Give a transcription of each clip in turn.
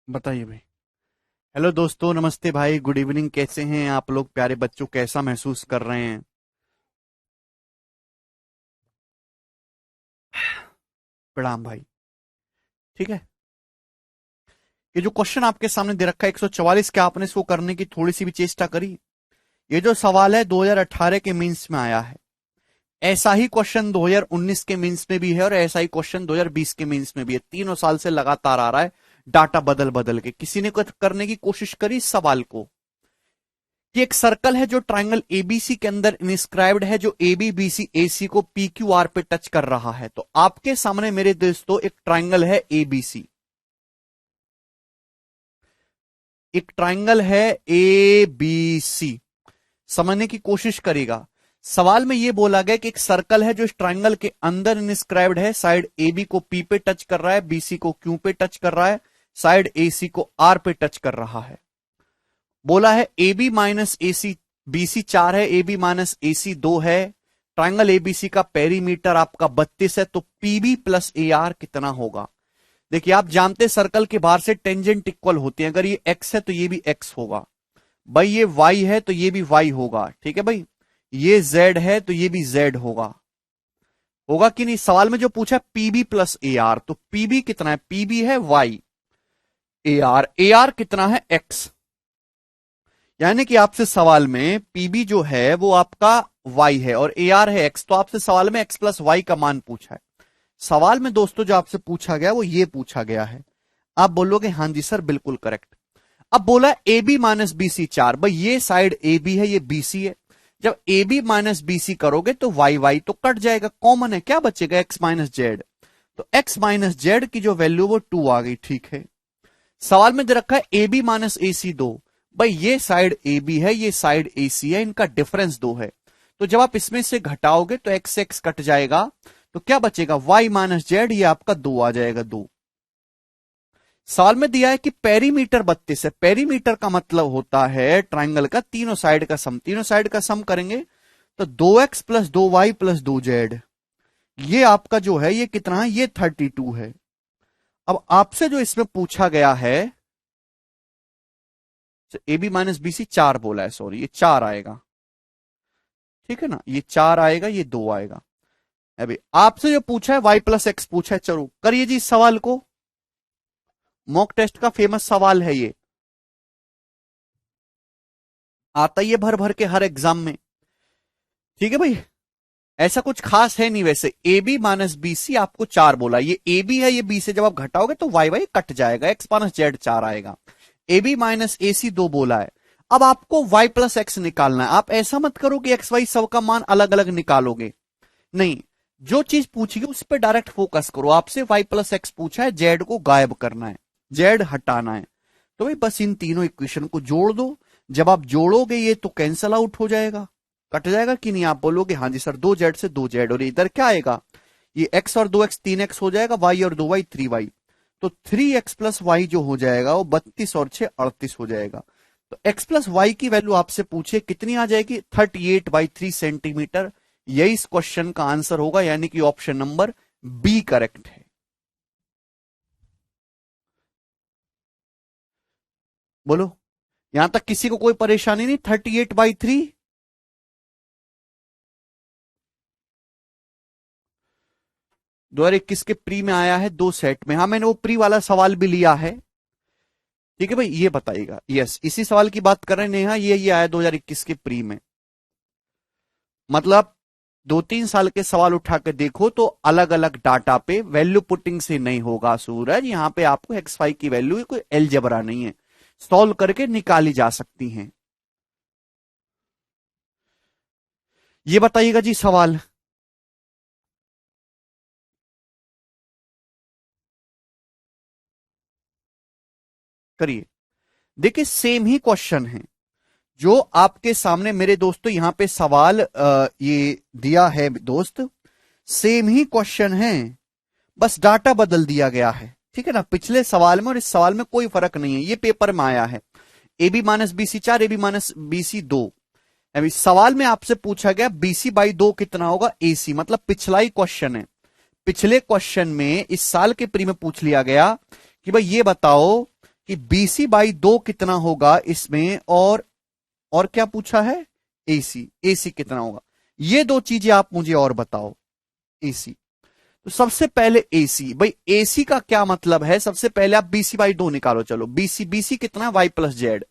बताइए भाई। हेलो दोस्तों, नमस्ते भाई, गुड इवनिंग। कैसे हैं आप लोग प्यारे बच्चों? कैसा महसूस कर रहे हैं? प्रणाम भाई। ठीक है। ये जो क्वेश्चन आपके सामने दे रखा है 144, क्या आपने इसको करने की थोड़ी सी भी चेष्टा करी? ये जो सवाल है 2018 के मीन्स में आया है। ऐसा ही क्वेश्चन 2019 के मीन्स में भी है और ऐसा ही क्वेश्चन 2020 के मीन्स में भी है। 3 साल से लगातार आ रहा है। डाटा बदल बदल के किसी ने करने की कोशिश करी इस सवाल को कि एक सर्कल है जो ट्राइंगल एबीसी के अंदर इंस्क्राइब्ड है, जो एबी बीसी एसी को पी क्यू आर पे टच कर रहा है। तो आपके सामने मेरे दोस्तों एक ट्राइंगल है एबीसी, एक ट्राइंगल है एबीसी। समझने की कोशिश करेगा। सवाल में यह बोला गया कि एक सर्कल है जो इस ट्राइंगल के अंदर इंस्क्राइब्ड है। साइड एबी को पी पे टच कर रहा है, बीसी को क्यू पे टच कर रहा है, साइड एसी को आर पे टच कर रहा है। बोला है A B minus A C, BC 4 है, ए बी माइनस ए सी 2 है। ट्राइंगल एबीसी का पेरीमीटर आपका 32 है, तो पीबी प्लस ए आर कितना होगा? देखिए, आप जानते सर्कल के बाहर से टेंजेंट इक्वल होते हैं। अगर ये एक्स है तो ये भी एक्स होगा भाई, ये वाई है तो ये भी वाई होगा। ठीक है भाई, ये जेड है तो ये भी जेड होगा। होगा कि नहीं? सवाल में जो पूछा पीबी प्लस ए आर, तो पीबी कितना है? पीबी है वाई, ए आर कितना है? एक्स। यानी कि आपसे सवाल में पीबी जो है वो आपका वाई है और ए आर है एक्स, तो आपसे सवाल में एक्स प्लस वाई का मान पूछा है। सवाल में दोस्तों जो आपसे पूछा गया वो ये पूछा गया है। आप बोलोगे हाँ जी सर बिल्कुल करेक्ट। अब बोला ए बी माइनस बीसी 4, भाई ये साइड ए बी है, ये बीसी है। जब ए बी माइनस बीसी करोगे तो वाई वाई तो कट जाएगा, कॉमन है, क्या बचेगा? X minus Z. तो एक्स माइनस जेड की जो वैल्यू वो 2 आ गई। ठीक है। सवाल में दे रखा है ए बी माइनस ए सी 2, भाई ये साइड ए बी है, ये साइड ए सी है, इनका डिफरेंस 2 है। तो जब आप इसमें से घटाओगे तो एक्स एक्स कट जाएगा, तो क्या बचेगा? वाई माइनस जेड, ये आपका 2 आ जाएगा, 2। सवाल में दिया है कि पेरीमीटर 32 है। पेरीमीटर का मतलब होता है ट्राइंगल का तीनों साइड का सम। तीनों साइड का सम करेंगे तो 2x plus 2y plus 2z, ये आपका जो है ये कितना है? ये 32 है। अब आपसे जो इसमें पूछा गया है, A B minus B C 4 बोला है, सॉरी ये 4 आएगा। ठीक है ना, ये 4 आएगा, ये 2 आएगा। अभी आपसे जो पूछा है वाई प्लस एक्स पूछा है, चलो करिए जी इस सवाल को। मॉक टेस्ट का फेमस सवाल है ये, आता ही है भर भर के हर एग्जाम में। ठीक है भाई, ऐसा कुछ खास है नहीं वैसे। A B minus B C आपको 4 बोला, ये ए बी है, ये बी से जब आप घटाओगे तो वाई वाई कट जाएगा, एक्स माइनस जेड 4 आएगा। ए बी माइनस ए सी 2 बोला है। अब आपको वाई प्लस एक्स निकालना है। आप ऐसा मत करो कि एक्स वाई सबका मान अलग अलग निकालोगे, नहीं। जो चीज पूछी है उस पर डायरेक्ट फोकस करो। आपसे वाई प्लस एक्स पूछा है, जेड को गायब करना है, जेड हटाना है। तो भाई बस इन तीनों इक्वेशन को जोड़ दो। जब आप जोड़ोगे ये तो कैंसल आउट हो जाएगा, कट जाएगा कि नहीं? आप बोलोगे हाँ जी सर, 2z से 2z, और इधर क्या आएगा? ये x और 2x 3x हो जाएगा, y और 2y 3y। तो 3x प्लस वाई जो हो जाएगा वो 32 और 6 38 हो जाएगा। तो x प्लस वाई की वैल्यू आपसे पूछे कितनी आ जाएगी? 38/3 सेंटीमीटर। यही इस क्वेश्चन का आंसर होगा, यानी कि ऑप्शन नंबर बी करेक्ट है। बोलो, यहां तक किसी को कोई परेशानी नहीं? 38/3। 2021 के प्री में आया है 2 सेट में। हाँ, मैंने वो प्री वाला सवाल भी लिया है। ठीक है भाई, ये बताइएगा। यस, इसी सवाल की बात कर रहे हैं नेहा, ये आया 2021 के प्री में। मतलब 2-3 साल के सवाल उठा के देखो तो अलग अलग डाटा पे वैल्यू पुटिंग से नहीं होगा सूरज। यहां पे आपको एक्स वाई की वैल्यू कोई एलजेब्रा नहीं है, सॉल्व करके निकाली जा सकती हैं। ये बताइएगा जी सवाल। करिए। देखिए सेम ही क्वेश्चन है जो आपके सामने मेरे दोस्तों यहां पे सवाल ये दिया है दोस्त। सेम ही क्वेश्चन है, बस डाटा बदल दिया गया है। ठीक है ना, पिछले सवाल में और इस सवाल में कोई फर्क नहीं है। ये पेपर में आया है A B minus B C 4, A B minus B C 2। अभी सवाल में आपसे पूछा गया बीसी बाई 2 कितना होगा? ए सी, मतलब पिछला ही क्वेश्चन है। पिछले क्वेश्चन में इस साल के प्री में पूछ लिया गया कि भाई ये बताओ कि BC बाई 2 कितना होगा इसमें, और क्या पूछा है, AC, AC कितना होगा। ये दो चीजें आप मुझे और बताओ। AC, तो सबसे पहले AC, भाई AC का क्या मतलब है, सबसे पहले आप BC बाई 2 निकालो। चलो BC, BC कितना है, Y प्लस जेड।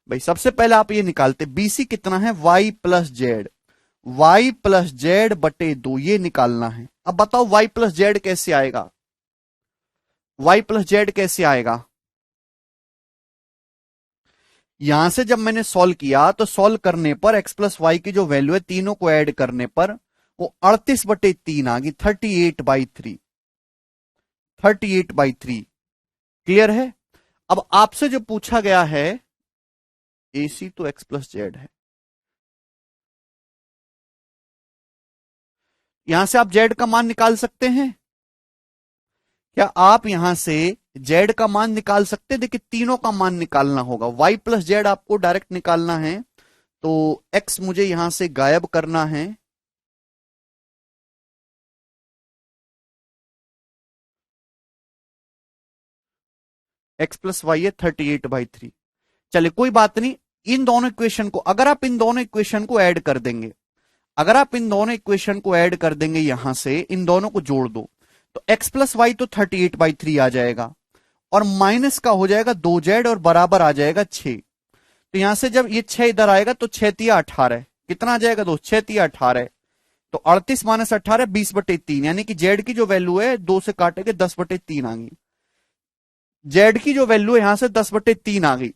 भाई सबसे पहले आप ये निकालते, BC कितना है, Y plus Z. Y plus Z बटे 2, ये निकालना है। अब बताओ Y प्लस जेड कैसे आएगा, Y प्लस जेड कैसे आएगा। यहां से जब मैंने सॉल्व किया तो सॉल्व करने पर एक्स प्लस वाई की जो वैल्यू है, तीनों को ऐड करने पर वो 38/3 आ गई, 38/3, 38/3। क्लियर है। अब आपसे जो पूछा गया है, AC तो एक्स प्लस जेड है, यहां से आप जेड का मान निकाल सकते हैं। क्या आप यहां से जेड का मान निकाल सकते हैं। देखिए तीनों का मान निकालना होगा, वाई प्लस जेड आपको डायरेक्ट निकालना है, तो एक्स मुझे यहां से गायब करना है। एक्स प्लस वाई है 38/3। चलिए कोई बात नहीं, इन दोनों इक्वेशन को, अगर आप इन दोनों इक्वेशन को ऐड कर देंगे, अगर आप इन दोनों इक्वेशन को ऐड कर देंगे, यहां से इन दोनों को जोड़ दो, तो एक्स प्लस वाई तो 38/3 आ जाएगा, और माइनस का हो जाएगा 2z, और बराबर आ जाएगा 6। तो यहां से जब ये 6 इधर आएगा तो 6×3=18, कितना आ जाएगा दोस्त, 6×3=18। तो 38 - 18 20/3, यानी कि जेड की जो वैल्यू है 2 से काटेंगे 10/3 आ गई। जेड की जो वैल्यू है यहां से 10/3 आ गई।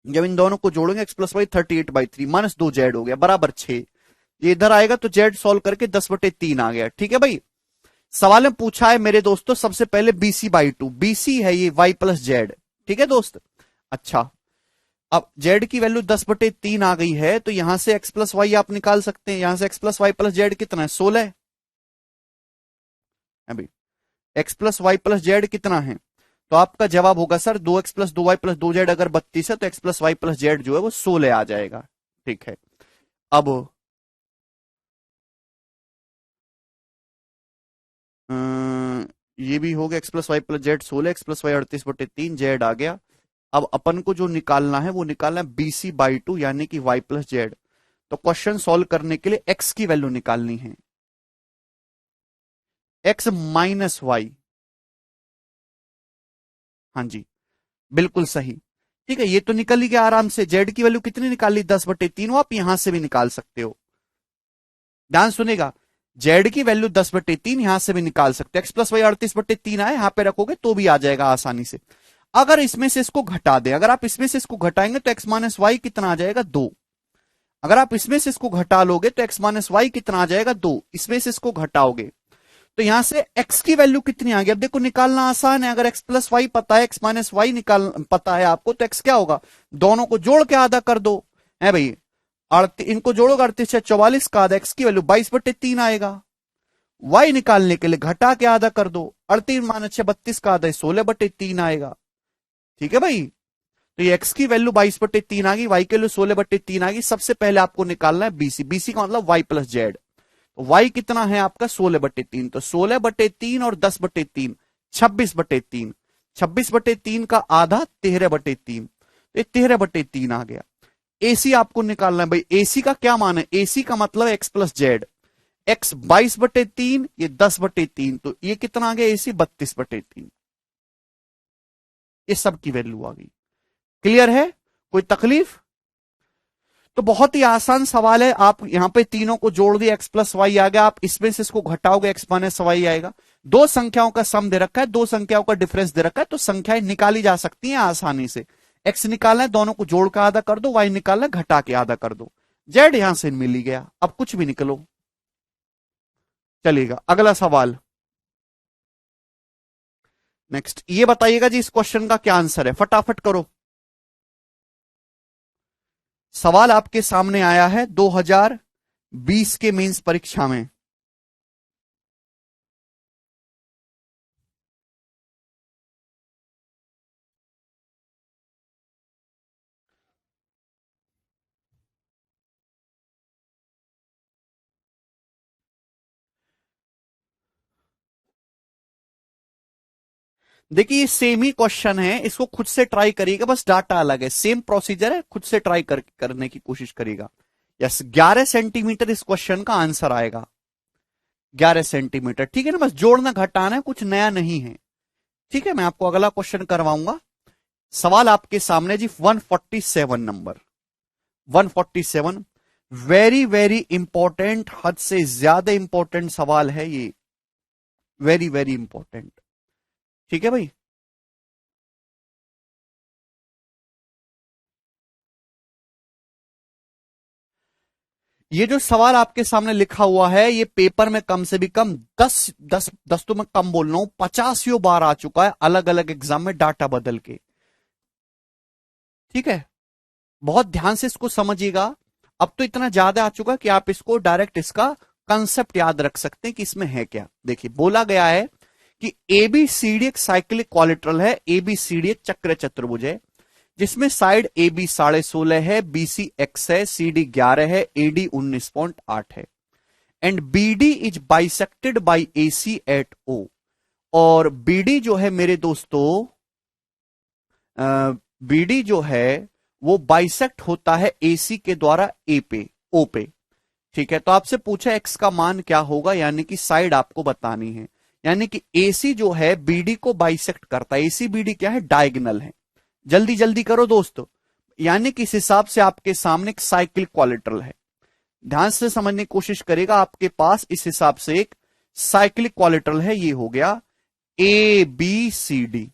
जब इन दोनों को जोड़ेंगे x plus y 38/3 minus 2z हो गया बराबर 6। ये इधर आएगा तो जेड सॉल्व करके 10/3 आ गया। ठीक है भाई। सवाल में पूछा है मेरे दोस्तों सबसे पहले BC/2, BC है ये y प्लस जेड। ठीक है दोस्त। अच्छा, अब जेड की वैल्यू 10/3 आ गई है, तो यहां से एक्स प्लस वाई आप निकाल सकते हैं। यहां से X plus Y plus Z कितना है, 16 है भाई। X plus Y plus Z कितना है, तो आपका जवाब होगा सर 2x+2y+2z, अगर 32 है तो X plus Y plus Z जो है वो 16 आ जाएगा। ठीक है। अब ये भी हो गया, x plus Y plus z 16, x plus y 38/3, z आ गया। अब अपन को जो निकालना है वो निकालना है BC/2, यानी कि y प्लस जेड। तो क्वेश्चन सॉल्व करने के लिए x की वैल्यू निकालनी है, x माइनस वाई। हाँ जी, बिल्कुल सही। ठीक है, ये तो निकल ही गया आराम से। जेड की वैल्यू कितनी निकाली, 10/3, वो आप यहां से भी निकाल सकते हो। ध्यान सुनेगा, जेड की वैल्यू 10/3 यहां से भी निकाल सकते हो। एक्स प्लस वाई 38/3 आए, यहां पे रखोगे तो भी आ जाएगा आसानी से। अगर इसमें से इसको घटा दें, अगर आप इसमें से इसको घटाएंगे तो एक्स माइनस वाई कितना आ जाएगा, 2। अगर आप इसमें से इसको घटा लोगे तो एक्स माइनस वाई कितना आ जाएगा, 2। इसमें से इसको घटाओगे तो यहां से x की वैल्यू कितनी आ गई। अब देखो निकालना आसान है, अगर x प्लस वाई पता है, x माइनस वाई निकाल पता है आपको, तो x क्या होगा, दोनों को जोड़ के आधा कर दो, है भाई। इनको जोड़ोगे 38 - 44 का आधा, x की वैल्यू 22/3 आएगा। y निकालने के लिए घटा के आधा कर दो, 38 - 6 32 का आधा 16/3 आएगा। ठीक है भाई। तो ये x की वैल्यू 22/3 आ गई, y की वैल्यू 16/3 आ गई। सबसे पहले आपको निकालना है BC, BC का मतलब y प्लस जेड। y कितना है आपका, 16/3, तो 16/3 और 10/3, 26/3, 26/3 का आधा 13/3, तो 13/3 आ गया। AC आपको निकालना है भाई, AC का क्या मान है, AC का मतलब एक्स प्लस जेड। x 22/3, ये 10/3, तो ये कितना आ गया AC, 32/3। ये सब की वैल्यू आ गई। क्लियर है, कोई तकलीफ। तो बहुत ही आसान सवाल है, आप यहां पे तीनों को जोड़ दिए, एक्स प्लस वाई आ गया, आप इसमें से इसको घटाओगे एक्स माइनस वाई आएगा। दो संख्याओं का सम दे रखा है, दो संख्याओं का डिफरेंस दे रखा है, तो संख्याएं निकाली जा सकती हैं आसानी से। एक्स निकालना है, दोनों को जोड़ का आधा कर दो, वाई निकालना है, घटा के आधा कर दो। जेड यहां से मिल ही गया, अब कुछ भी निकलो चलेगा। अगला सवाल, नेक्स्ट ये बताइएगा जी, इस क्वेश्चन का क्या आंसर है, फटाफट करो। सवाल आपके सामने आया है 2020 के मेंस परीक्षा में। देखिए ये सेम ही क्वेश्चन है, इसको खुद से ट्राई करिएगा, बस डाटा अलग है, सेम प्रोसीजर है, खुद से ट्राई करने की कोशिश करिएगा। यस 11 सेंटीमीटर इस क्वेश्चन का आंसर आएगा, 11 सेंटीमीटर। ठीक है ना, बस जोड़ना घटाना है, कुछ नया नहीं है। ठीक है, मैं आपको अगला क्वेश्चन करवाऊंगा। सवाल आपके सामने जी 147 नंबर, 147 वेरी वेरी इंपॉर्टेंट, हद से ज्यादा इंपॉर्टेंट सवाल है ये, वेरी वेरी इंपॉर्टेंट। ठीक है भाई, ये जो सवाल आपके सामने लिखा हुआ है ये पेपर में कम से भी कम 10 तो मैं कम बोल रहा हूं, 50 बार आ चुका है अलग अलग एग्जाम में डाटा बदल के। ठीक है, बहुत ध्यान से इसको समझिएगा। अब तो इतना ज्यादा आ चुका कि आप इसको डायरेक्ट इसका कंसेप्ट याद रख सकते हैं कि इसमें है क्या। देखिए बोला गया है कि एबीसीडी एक साइक्लिक क्वालिट्रल है, एबीसीडी एक चक्र चतुर्भुज है जिसमें साइड ए बी 16.5 है, बीसी एक्स है, सीडी 11 है, एडी 19.8 है and BD is bisected by AC at O. और बीडी जो है मेरे दोस्तों, बीडी जो है वो बाइसेक्ट होता है एसी के द्वारा ए पे, ओ पे। ठीक है, तो आपसे पूछा एक्स का मान क्या होगा, यानी कि साइड आपको बतानी है, यानी कि एसी जो है बीडी को बाइसेक्ट करता है। एसी बीडी क्या है, डायगोनल है। जल्दी जल्दी करो दोस्तों, यानी कि इस हिसाब से आपके सामने एक साइक्लिक क्वालिट्रल है। ध्यान से समझने की कोशिश करेगा, आपके पास इस हिसाब से एक साइक्लिक क्वालिट्रल है। ये हो गया A B C D,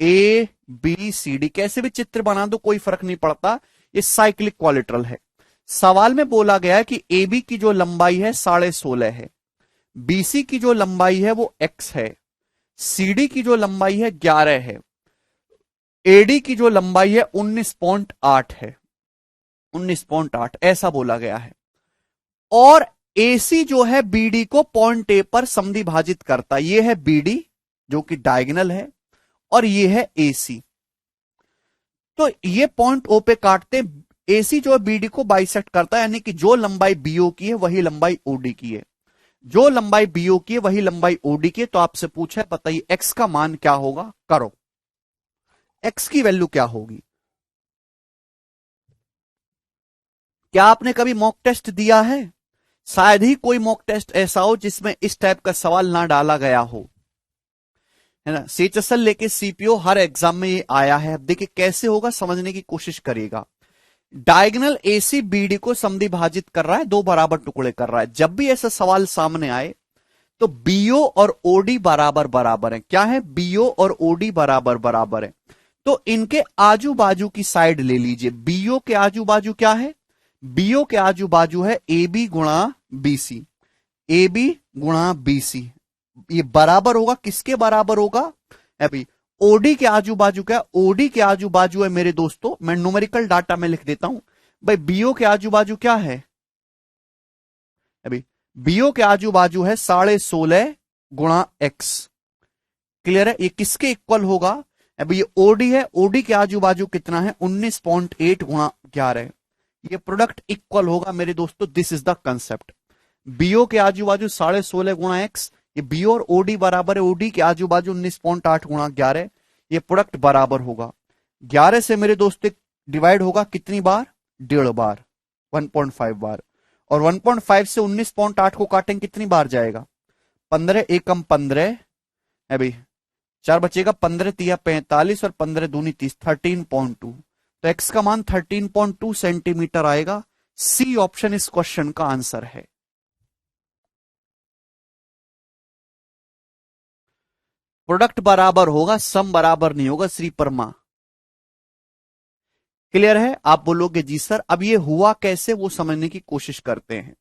A B C D, कैसे भी चित्र बना दो कोई फर्क नहीं पड़ता, ये साइक्लिक क्वालिट्रल है। सवाल में बोला गया है कि ए बी की जो लंबाई है 16.5 है, बीसी की जो लंबाई है वो एक्स है, सीडी की जो लंबाई है 11 है, एडी की जो लंबाई है 19.8 है, 19.8 ऐसा बोला गया है। और एसी जो है बीडी को पॉइंट ए पर समद्विभाजित करता है। ये है बीडी जो कि डायगोनल है और ये है एसी, तो ये पॉइंट ओ पे काटते, एसी जो है बीडी को बाइसेक्ट करता है, यानी कि जो लंबाई बीओ की है वही लंबाई ओडी की है, जो लंबाई बीओ की है वही लंबाई ओडी की है। तो आपसे पूछा है बताइए एक्स का मान क्या होगा, करो एक्स की वैल्यू क्या होगी। क्या आपने कभी मॉक टेस्ट दिया है, शायद ही कोई मॉक टेस्ट ऐसा हो जिसमें इस टाइप का सवाल ना डाला गया हो, है ना। सीएचएसएल लेके सीपीओ हर एग्जाम में ये आया है। अब देखिए कैसे होगा, समझने की कोशिश करिएगा। डायगोनल एसी बीडी को समद्विभाजित कर रहा है, दो बराबर टुकड़े कर रहा है। जब भी ऐसा सवाल सामने आए तो बीओ और ओडी बराबर बराबर है। क्या है, बीओ और ओडी बराबर बराबर है, तो इनके आजू बाजू की साइड ले लीजिए। बीओ के आजू बाजू क्या है, बीओ के आजू बाजू है ए बी गुणा बीसी, ए बी गुणा बीसी, ये बराबर होगा, किसके बराबर होगा अभी, ओडी के आजू बाजू क्या, ओडी के आजू बाजू है मेरे दोस्तों, मैं न्यूमेरिकल डाटा में लिख देता हूं भाई, बीओ के आजू बाजू क्या है अभी, बीओ के आजू बाजू है 16.5 गुणा एक्स। क्लियर है, ये किसके इक्वल होगा अभी, ये ओडी है, ओडी के आजू बाजू कितना है 19.8 गुणा 11, ये प्रोडक्ट इक्वल होगा मेरे दोस्तों। This is the concept, BO के आजू बाजू 16.5 गुणा एक्स, ये बीओ और ओडी बराबर है, ओडी के आजू बाजू 19.8 गुणा 11, ये प्रोडक्ट बराबर होगा 11 से मेरे दोस्तों डिवाइड होगा कितनी बार, 1.5 बार, 1.5 बार, और 1.5 से 19.8 को काटेंगे कितनी बार जाएगा, 15 एकम 15 है भाई, 4 बचेगा, 15 तिया 45 और 15 दूनी 30, 13.2, तो एक्स का मान 13.2 सेंटीमीटर आएगा। सी ऑप्शन इस क्वेश्चन का आंसर है। प्रोडक्ट बराबर होगा, सम बराबर नहीं होगा श्री परमा। क्लियर है, आप बोलोगे जी सर अब ये हुआ कैसे, वो समझने की कोशिश करते हैं।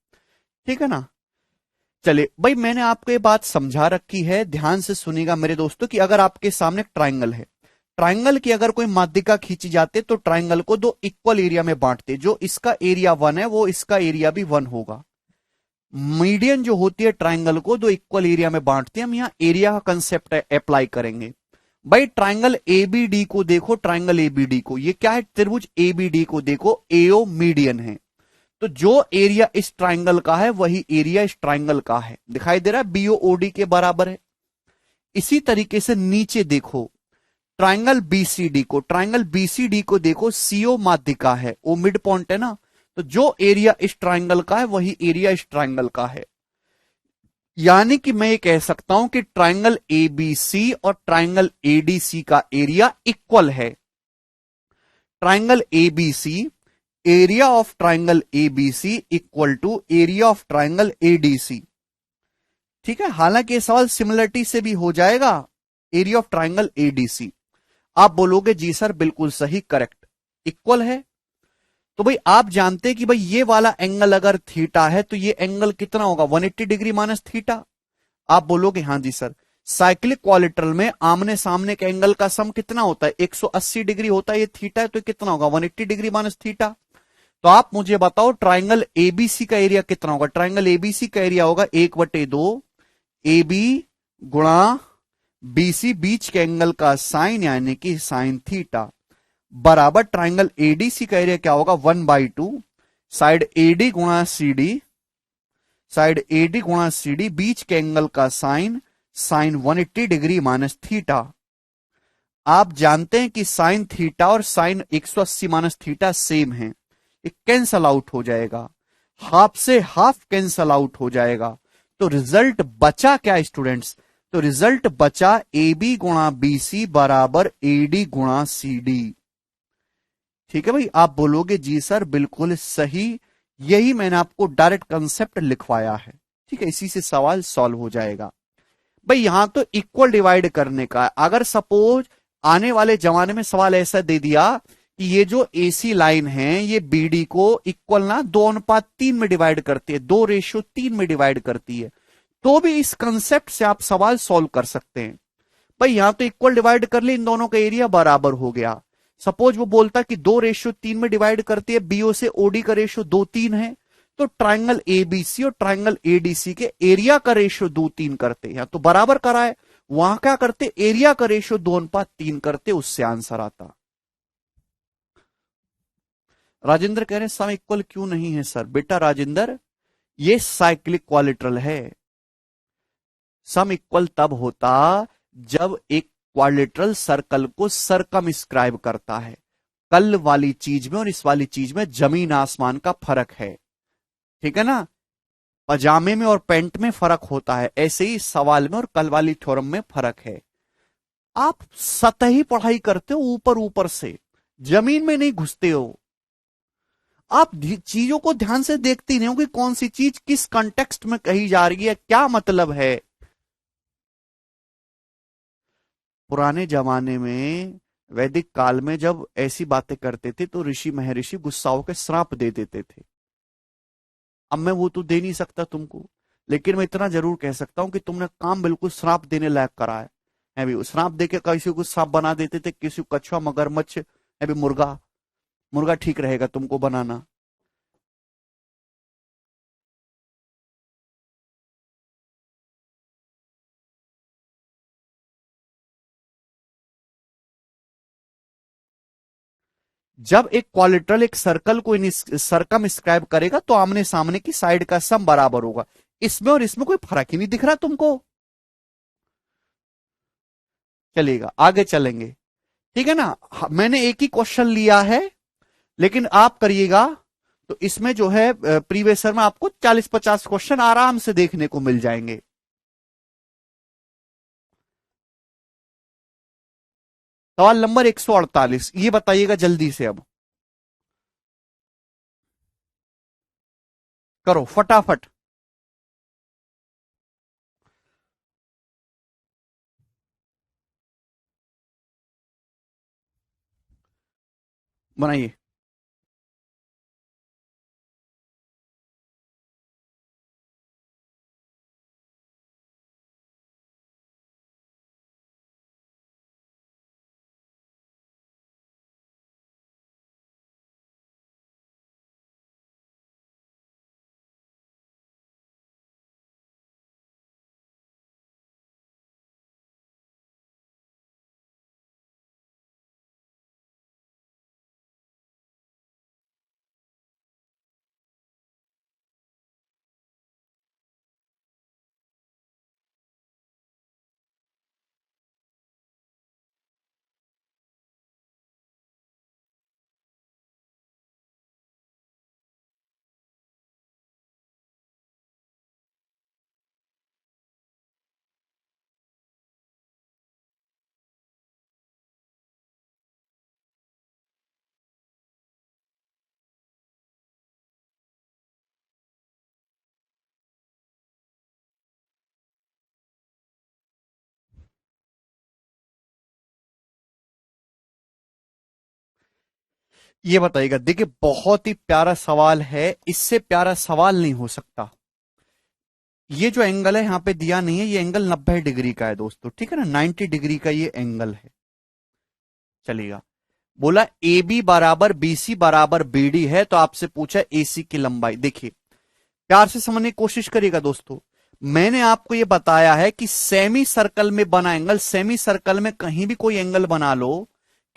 ठीक है ना, चलिए भाई मैंने आपको ये बात समझा रखी है, ध्यान से सुनिएगा मेरे दोस्तों कि अगर आपके सामने ट्राइंगल है, ट्राइंगल की अगर कोई माध्यिका खींची जाती तो ट्राइंगल को दो इक्वल एरिया में बांटते, जो इसका एरिया 1 है वो इसका एरिया भी 1 होगा। मीडियन जो होती है ट्राइंगल को दो इक्वल एरिया में बांटते हैं, हम यहां एरिया का कंसेप्ट अप्लाई करेंगे। भाई ट्राइंगल एबीडी को देखो, ट्राइंगल एबीडी को, ये क्या है, त्रिभुज एबीडी को देखो, एओ मीडियन है, तो जो एरिया इस ट्राइंगल का है वही एरिया इस ट्राइंगल का है, दिखाई दे रहा है, बीओ ओडी के बराबर है। इसी तरीके से नीचे देखो, ट्राइंगल बीसीडी को देखो, सीओ माध्यिका है, ओ मिड पॉइंट है ना, तो जो एरिया इस ट्राइंगल का है वही एरिया इस ट्राइंगल का है। यानी कि मैं ये कह सकता हूं कि ट्राइंगल एबीसी और ट्राइंगल एडीसी का एरिया इक्वल है। Triangle ABC, area of triangle ABC equal to area of triangle ADC. ठीक है, हालांकि ये सवाल सिमिलरिटी से भी हो जाएगा, एरिया ऑफ ट्राइंगल एडीसी। आप बोलोगे जी सर बिल्कुल सही, करेक्ट, इक्वल है। तो भाई आप जानते हैं कि भाई ये वाला एंगल अगर थीटा है तो ये एंगल कितना होगा, 180 डिग्री माइनस थीटा। आप बोलोगे हाँ जी सर, साइक्लिक क्वालिट्रल में आमने सामने के एंगल का सम कितना होता है, 180 डिग्री होता है, ये थीटा है तो कितना होगा, 180 डिग्री माइनस थीटा। तो आप मुझे बताओ ट्राइंगल एबीसी का एरिया कितना होगा। ट्राइंगल एबीसी का एरिया होगा 1/2 ए बी गुणा बीसी, बीच के एंगल का साइन यानी कि साइन थीटा, बराबर ट्राइंगल एडीसी का एरिया क्या होगा, 1/2 साइड एडी गुणा सी डी, साइड एडी गुणा सी डी, बीच के एंगल का sine, sine 180 degree minus theta. आप जानते हैं कि साइन थीटा और साइन 180 माइनस थीटा सेम है, ये कैंसल आउट हो जाएगा, हाफ से हाफ कैंसल आउट हो जाएगा। तो रिजल्ट बचा क्या स्टूडेंट्स, तो रिजल्ट बचा ए बी गुणा बी सी बराबर ए डी गुणा सी डी। ठीक है भाई, आप बोलोगे जी सर बिल्कुल सही, यही मैंने आपको डायरेक्ट कंसेप्ट लिखवाया है। ठीक है, इसी से सवाल सॉल्व हो जाएगा। भाई यहां तो इक्वल डिवाइड करने का है। अगर सपोज आने वाले जमाने में सवाल ऐसा दे दिया कि ये जो एसी लाइन है ये बीडी को इक्वल ना 2:3 में डिवाइड करती है, 2:3 में डिवाइड करती है, तो भी इस कंसेप्ट से आप सवाल सॉल्व कर सकते हैं। भाई यहां तो इक्वल डिवाइड कर ली, इन दोनों का एरिया बराबर हो गया। सपोज वो बोलता कि 2:3 में डिवाइड करती है, बीओ से ओडी का रेशियो 2:3 है, तो ट्राइंगल एबीसी और ट्राइंगल एडीसी के एरिया का रेशियो 2:3 करते हैं, तो बराबर कराए, वहां क्या करते, एरिया का रेशियो 2:3 करते, उससे आंसर आता। राजेंद्र कह रहे हैं सम इक्वल क्यों नहीं है सर, बेटा राजेंद्र ये साइक्लिक क्वालिट्रल है। सम इक्वल तब होता जब एक क्वाड्रिलेटरल सर्कल को सरकमस्क्राइब करता है। कल वाली चीज में और इस वाली चीज में जमीन आसमान का फर्क है, ठीक है ना, पजामे में और पैंट में फर्क होता है, ऐसे ही सवाल में और कल वाली थ्योरम में फर्क है। आप सतही पढ़ाई करते हो, ऊपर ऊपर से, जमीन में नहीं घुसते हो। आप चीजों को ध्यान से देखते ही नहीं हो कि कौन सी चीज किस कॉन्टेक्स्ट में कही जा रही है, क्या मतलब है। पुराने जमाने में, वैदिक काल में जब ऐसी बातें करते थे तो ऋषि महर्षि गुस्सा होकर श्राप दे देते थे। अब मैं वो तो दे नहीं सकता तुमको, लेकिन मैं इतना जरूर कह सकता हूं कि तुमने काम बिल्कुल श्राप देने लायक करा है भी, श्राप देके किसी को सांप बना देते थे, किसी को कछुआ, मगरमच्छ, है भी मुर्गा, मुर्गा ठीक रहेगा तुमको बनाना। जब एक क्वालिट्रल एक सर्कल को सरकम स्क्राइब करेगा तो आमने सामने की साइड का सम बराबर होगा। इसमें और इसमें कोई फर्क ही नहीं दिख रहा तुमको। चलेगा, आगे चलेंगे, ठीक है ना। मैंने एक ही क्वेश्चन लिया है, लेकिन आप करिएगा तो इसमें जो है प्रीवियस ईयर में आपको 40-50 क्वेश्चन आराम से देखने को मिल जाएंगे। सवाल नंबर 148, ये बताइएगा जल्दी से, अब करो फटाफट। बनाइए। ये बताइएगा, देखिए बहुत ही प्यारा सवाल है, इससे प्यारा सवाल नहीं हो सकता। ये जो एंगल है यहां पे दिया नहीं है, ये एंगल 90 डिग्री का है दोस्तों, ठीक है ना, 90 डिग्री का ये एंगल है। चलिएगा, बोला ए बी बराबर बी सी बराबर बी डी है, तो आपसे पूछा एसी की लंबाई। देखिए प्यार से समझने की कोशिश करिएगा दोस्तों, मैंने आपको यह बताया है कि सेमी सर्कल में बना एंगल, सेमी सर्कल में कहीं भी कोई एंगल बना लो,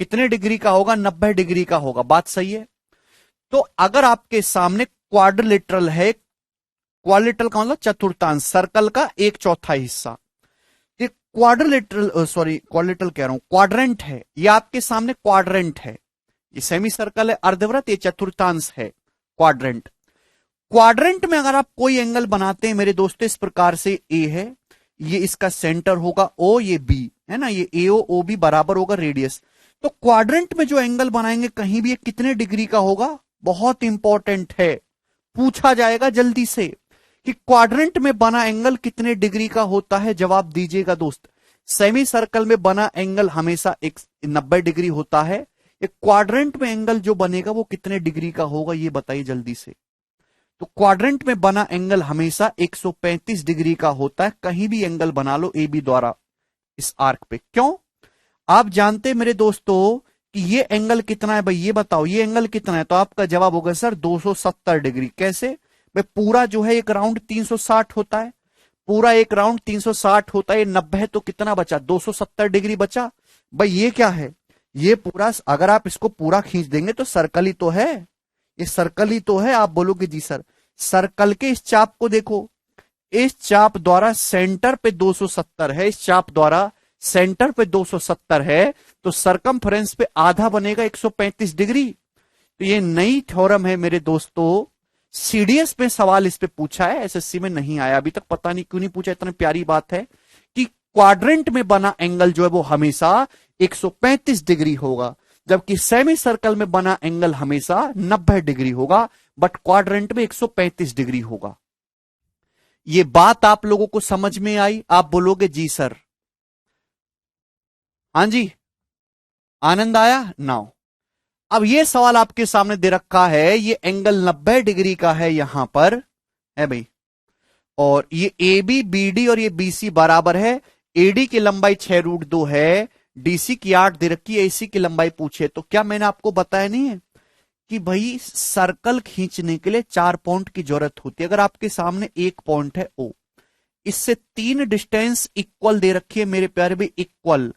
कितने डिग्री का होगा, 90 डिग्री का होगा। बात सही है। तो अगर आपके सामने क्वाड्रिलेटरल है, क्वाड्रिलेटरल का मतलब चतुर्थांश, सर्कल का एक चौथा हिस्सा, ये क्वाड्रिलेटरल, सॉरी क्वाड्रिलेटरल कह रहा हूं, क्वाड्रेंट है, ये आपके सामने क्वाड्रेंट है। ये सेमी सर्कल है अर्धवृत्त, ये चतुर्थांश है क्वाड्रेंट। क्वाड्रेंट में अगर आप कोई एंगल बनाते हैं मेरे दोस्तों इस प्रकार से, ए है, ये इसका सेंटर होगा ओ, ये बी है ना, ये ए ओ बी बराबर होगा रेडियस। तो क्वाड्रेंट में जो एंगल बनाएंगे कहीं भी, ये कितने डिग्री का होगा, बहुत इंपॉर्टेंट है, पूछा जाएगा जल्दी से कि क्वाड्रेंट में बना एंगल कितने डिग्री का होता है। जवाब दीजिएगा दोस्त। सेमी सर्कल में बना एंगल हमेशा 90 डिग्री होता है, एक क्वाड्रेंट में एंगल जो बनेगा वो कितने डिग्री का होगा, ये बताइए जल्दी से। तो क्वाड्रेंट में बना एंगल हमेशा 135 डिग्री का होता है, कहीं भी एंगल बना लो ए बी द्वारा इस आर्क पे। क्यों? आप जानते हैं मेरे दोस्तों कि ये एंगल कितना है भाई, ये बताओ ये एंगल कितना है, तो आपका जवाब होगा सर 270 डिग्री। कैसे भाई, पूरा जो है एक राउंड 360 होता है, पूरा एक राउंड 360 होता है, 90 तो कितना बचा, 270 डिग्री बचा। भाई ये क्या है, ये पूरा, अगर आप इसको पूरा खींच देंगे तो सर्कल ही तो है, ये सर्कल ही तो है। आप बोलोगे जी सर, सर्कल के इस चाप को देखो, इस चाप द्वारा सेंटर पे 270 है, इस चाप द्वारा सेंटर पे 270 है, तो सरकमफ्रेंस पे आधा बनेगा 135 डिग्री। तो ये नई थ्योरम है मेरे दोस्तों, सीडीएस में सवाल इस पे पूछा है, एसएससी में नहीं आया अभी तक, पता नहीं क्यों नहीं पूछा। इतनी प्यारी बात है कि क्वाड्रेंट में बना एंगल जो है वो हमेशा 135 डिग्री होगा, जबकि सेमी सर्कल में बना एंगल हमेशा 90 डिग्री होगा, बट क्वाड्रेंट में 135 डिग्री होगा। ये बात आप लोगों को समझ में आई? आप बोलोगे जी सर, हाँ जी, आनंद आया नाउ। अब ये सवाल आपके सामने दे रखा है, ये एंगल 90 डिग्री का है यहां पर है भाई, और ये ए बी बी डी और ये बी सी बराबर है। एडी की लंबाई 6√2 है, डीसी की 8 दे रखी है, एसी की लंबाई पूछे। तो क्या मैंने आपको बताया नहीं है कि भाई सर्कल खींचने के लिए 4 पॉइंट की जरूरत होती है। अगर आपके सामने एक पॉइंट है ओ, इससे 3 डिस्टेंस इक्वल दे रखी है मेरे प्यारे भी, इक्वल।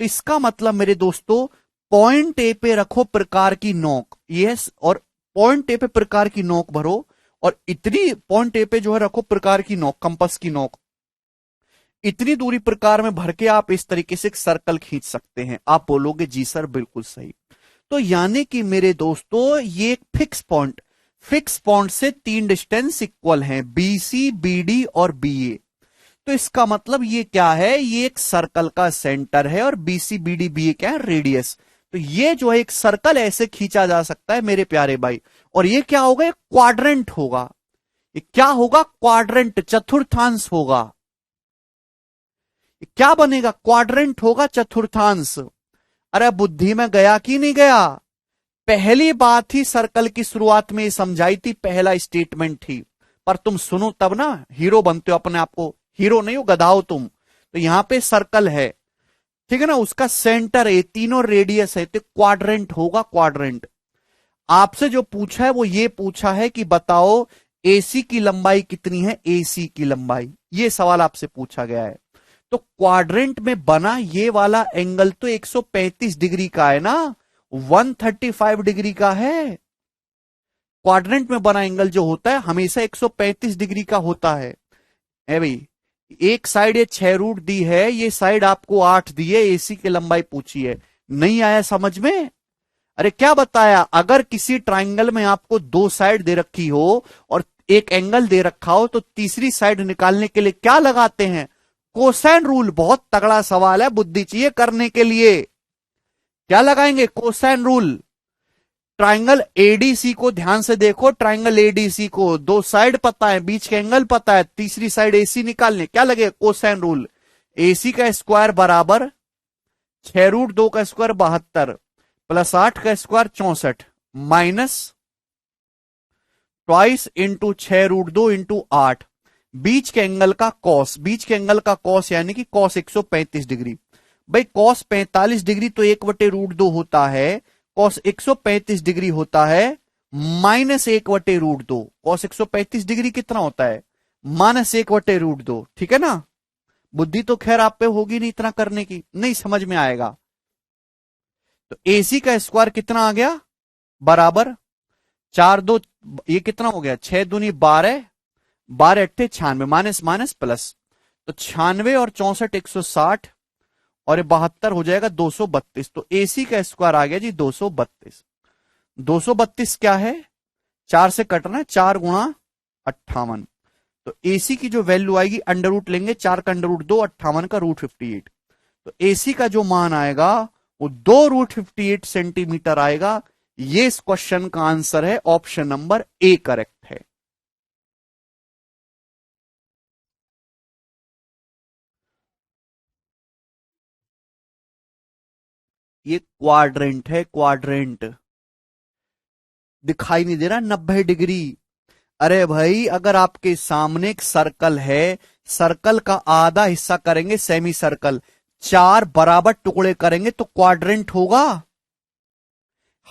तो इसका मतलब मेरे दोस्तों, पॉइंट ए पे रखो प्रकार की नोक, यस, और पॉइंट ए पे प्रकार की नोक भरो, और इतनी पॉइंट ए पे जो है रखो प्रकार की नोक, कंपास की नोक, इतनी दूरी प्रकार में भर के आप इस तरीके से एक सर्कल खींच सकते हैं। आप बोलोगे जी सर बिल्कुल सही। तो यानी कि मेरे दोस्तों ये एक फिक्स पॉइंट से 3 डिस्टेंस इक्वल हैं, बी सी बी डी और बी ए। तो इसका मतलब ये क्या है, ये एक सर्कल का सेंटर है, और B C B D B A क्या है, रेडियस। तो ये जो है एक सर्कल ऐसे खींचा जा सकता है मेरे प्यारे भाई, और ये क्या होगा, एक क्वाड्रेंट होगा। ये क्या होगा, क्वाड्रेंट, चतुर्थांश होगा। ये क्या बनेगा, क्वाड्रेंट होगा, चतुर्थांश। अरे बुद्धि में गया कि नहीं गया? पहली बात ही सर्कल की शुरुआत में समझाई थी, पहला स्टेटमेंट थी, पर तुम सुनो तब ना, हीरो बनते हो अपने आप को, हीरो नहीं हो गधा हो तुम। तो यहां पे सर्कल है, ठीक है ना, उसका सेंटर है, तीनों रेडियस है, तो क्वाड्रेंट होगा, क्वाड्रेंट। आपसे जो पूछा है वो ये पूछा है कि बताओ एसी की लंबाई कितनी है, एसी की लंबाई, ये सवाल आपसे पूछा गया है। तो क्वाड्रेंट में बना ये वाला एंगल तो 135 डिग्री का है ना, 135 डिग्री का है। क्वाड्रेंट में बना एंगल जो होता है हमेशा 135 डिग्री का होता है भाई। एक साइड ये 6 दी है, ये साइड आपको 8 दी है, एसी की लंबाई पूछी है। नहीं आया समझ में? अरे क्या बताया, अगर किसी ट्राइंगल में आपको 2 साइड दे रखी हो और एक एंगल दे रखा हो, तो तीसरी साइड निकालने के लिए क्या लगाते हैं, कोसाइन रूल। बहुत तगड़ा सवाल है, बुद्धि चाहिए करने के लिए। क्या लगाएंगे, कोसाइन रूल। ट्राइंगल एडीसी को ध्यान से देखो, ट्राइंगल एडीसी को 2 साइड पता है, बीच के एंगल पता है, तीसरी साइड एसी निकालने क्या लगे, कोसाइन रूल। एसी का स्क्वायर बराबर 6√2 का स्क्वायर 72 प्लस 8 का square 64, minus twice into 6 √2 into 8, बीच के एंगल का कॉस, बीच के एंगल का कॉस यानी कि कॉस 135 डिग्री। भाई कॉस 45 डिग्री तो 1/√2 होता है, कॉस 135 डिग्री होता है माइनस 1/√2। कॉस 135 डिग्री कितना होता है? -1/√2। ठीक है ना? बुद्धि तो खैर आप पे होगी नहीं इतना करने की, नहीं समझ में आएगा। तो एसी का स्क्वायर कितना आ गया? बराबर 4 2, ये कितना हो गया? 6 दूनी 12, 12 8 96, माइनस माइनस प्लस, तो 96 और 64 160, और ये 72 हो जाएगा 232। तो एसी का स्क्वायर आ गया जी 232। 232 क्या है? 4 से कटना है, 4 × 58। तो एसी की जो वैल्यू आएगी, अंडर रूट लेंगे, 4 का अंडर रूट 2, 58 का √58। तो एसी का जो मान आएगा वो 2 √58 सेंटीमीटर आएगा। ये इस क्वेश्चन का आंसर है, ऑप्शन नंबर ए करेक्ट है। ये क्वाड्रेंट है, क्वाड्रेंट। दिखाई नहीं दे रहा 90 डिग्री? अरे भाई अगर आपके सामने एक सर्कल है, सर्कल का आधा हिस्सा करेंगे सेमी सर्कल, 4 बराबर टुकड़े करेंगे तो क्वाड्रेंट होगा।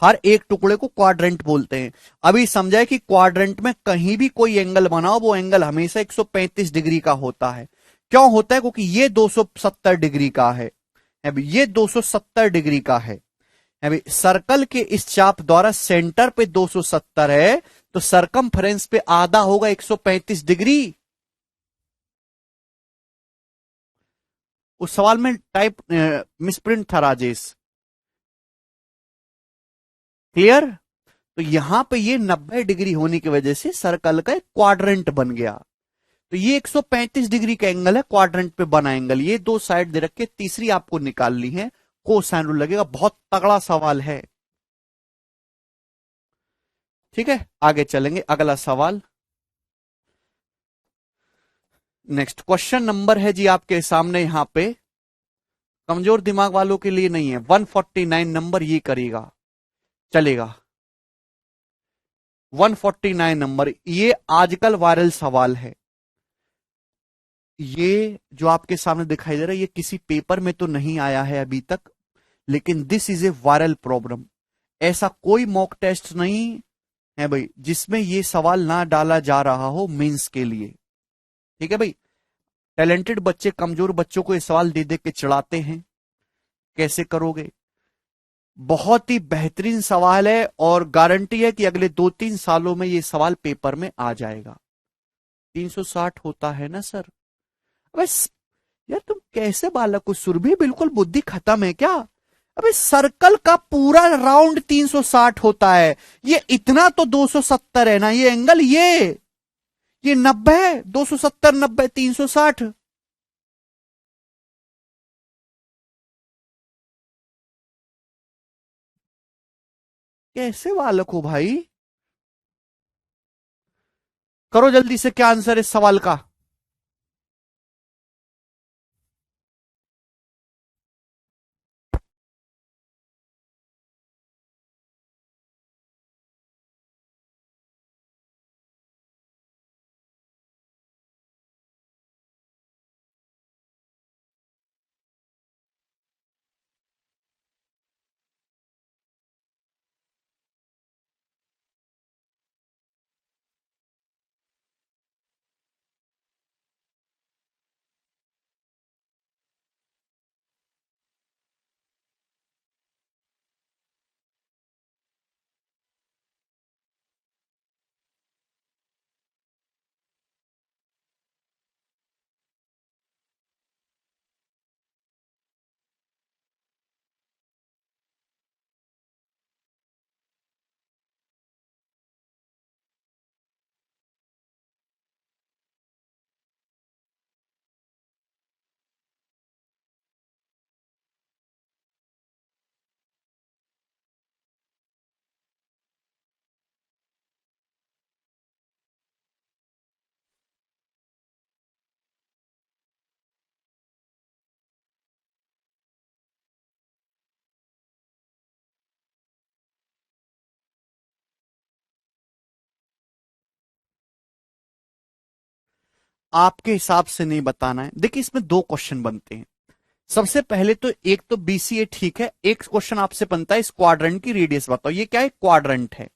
हर एक टुकड़े को क्वाड्रेंट बोलते हैं। अभी समझाए कि क्वाड्रेंट में कहीं भी कोई एंगल बनाओ, वो एंगल हमेशा 135 डिग्री का होता है। क्यों होता है? क्योंकि ये 270 डिग्री का है, अभी ये 270 डिग्री का है। अभी सर्कल के इस चाप द्वारा सेंटर पे 270 है, तो सरकमफ्रेंस पे आधा होगा 135 डिग्री। उस सवाल में टाइप मिसप्रिंट था राजेश। क्लियर? तो यहां पे ये 90 डिग्री होने की वजह से सर्कल का एक क्वाड्रेंट बन गया। तो ये 135 डिग्री का एंगल है, क्वाड्रेंट पे बना एंगल। ये दो साइड दे रखे, तीसरी आपको निकालनी है, कोसाइन रूल लगेगा। बहुत तगड़ा सवाल है। ठीक है, आगे चलेंगे, अगला सवाल। नेक्स्ट क्वेश्चन नंबर है जी आपके सामने यहां पे, कमजोर दिमाग वालों के लिए नहीं है। 149 नंबर ये करेगा, चलेगा। 149 नंबर, ये आजकल वायरल सवाल है। ये जो आपके सामने दिखाई दे रहा है, ये किसी पेपर में तो नहीं आया है अभी तक, लेकिन this is a viral problem. ऐसा कोई मॉक टेस्ट नहीं है भाई जिसमें ये सवाल ना डाला जा रहा हो मेंस के लिए। ठीक है भाई, टैलेंटेड बच्चे कमजोर बच्चों को ये सवाल दे दे के चढ़ाते हैं, कैसे करोगे? बहुत ही बेहतरीन सवाल है, और गारंटी है कि अगले 2 3 सालों में ये सवाल पेपर में आ जाएगा। 360 होता है ना सर? अबे यार तुम कैसे बालक हो, सुरभि बिल्कुल बुद्धि खत्म है क्या? अबे सर्कल का पूरा राउंड 360 होता है, ये इतना तो 270 है ना, ये एंगल, ये 90 है, 270 90 360। कैसे बालक हो भाई? करो जल्दी से, क्या आंसर है इस सवाल का? आपके हिसाब से नहीं बताना है। देखिए इसमें दो क्वेश्चन बनते हैं। सबसे पहले तो एक तो बीसीए ठीक है, एक क्वेश्चन आपसे बनता है इस क्वाड्रेंट की रेडियस बताओ। ये क्या है? क्वाड्रेंट है,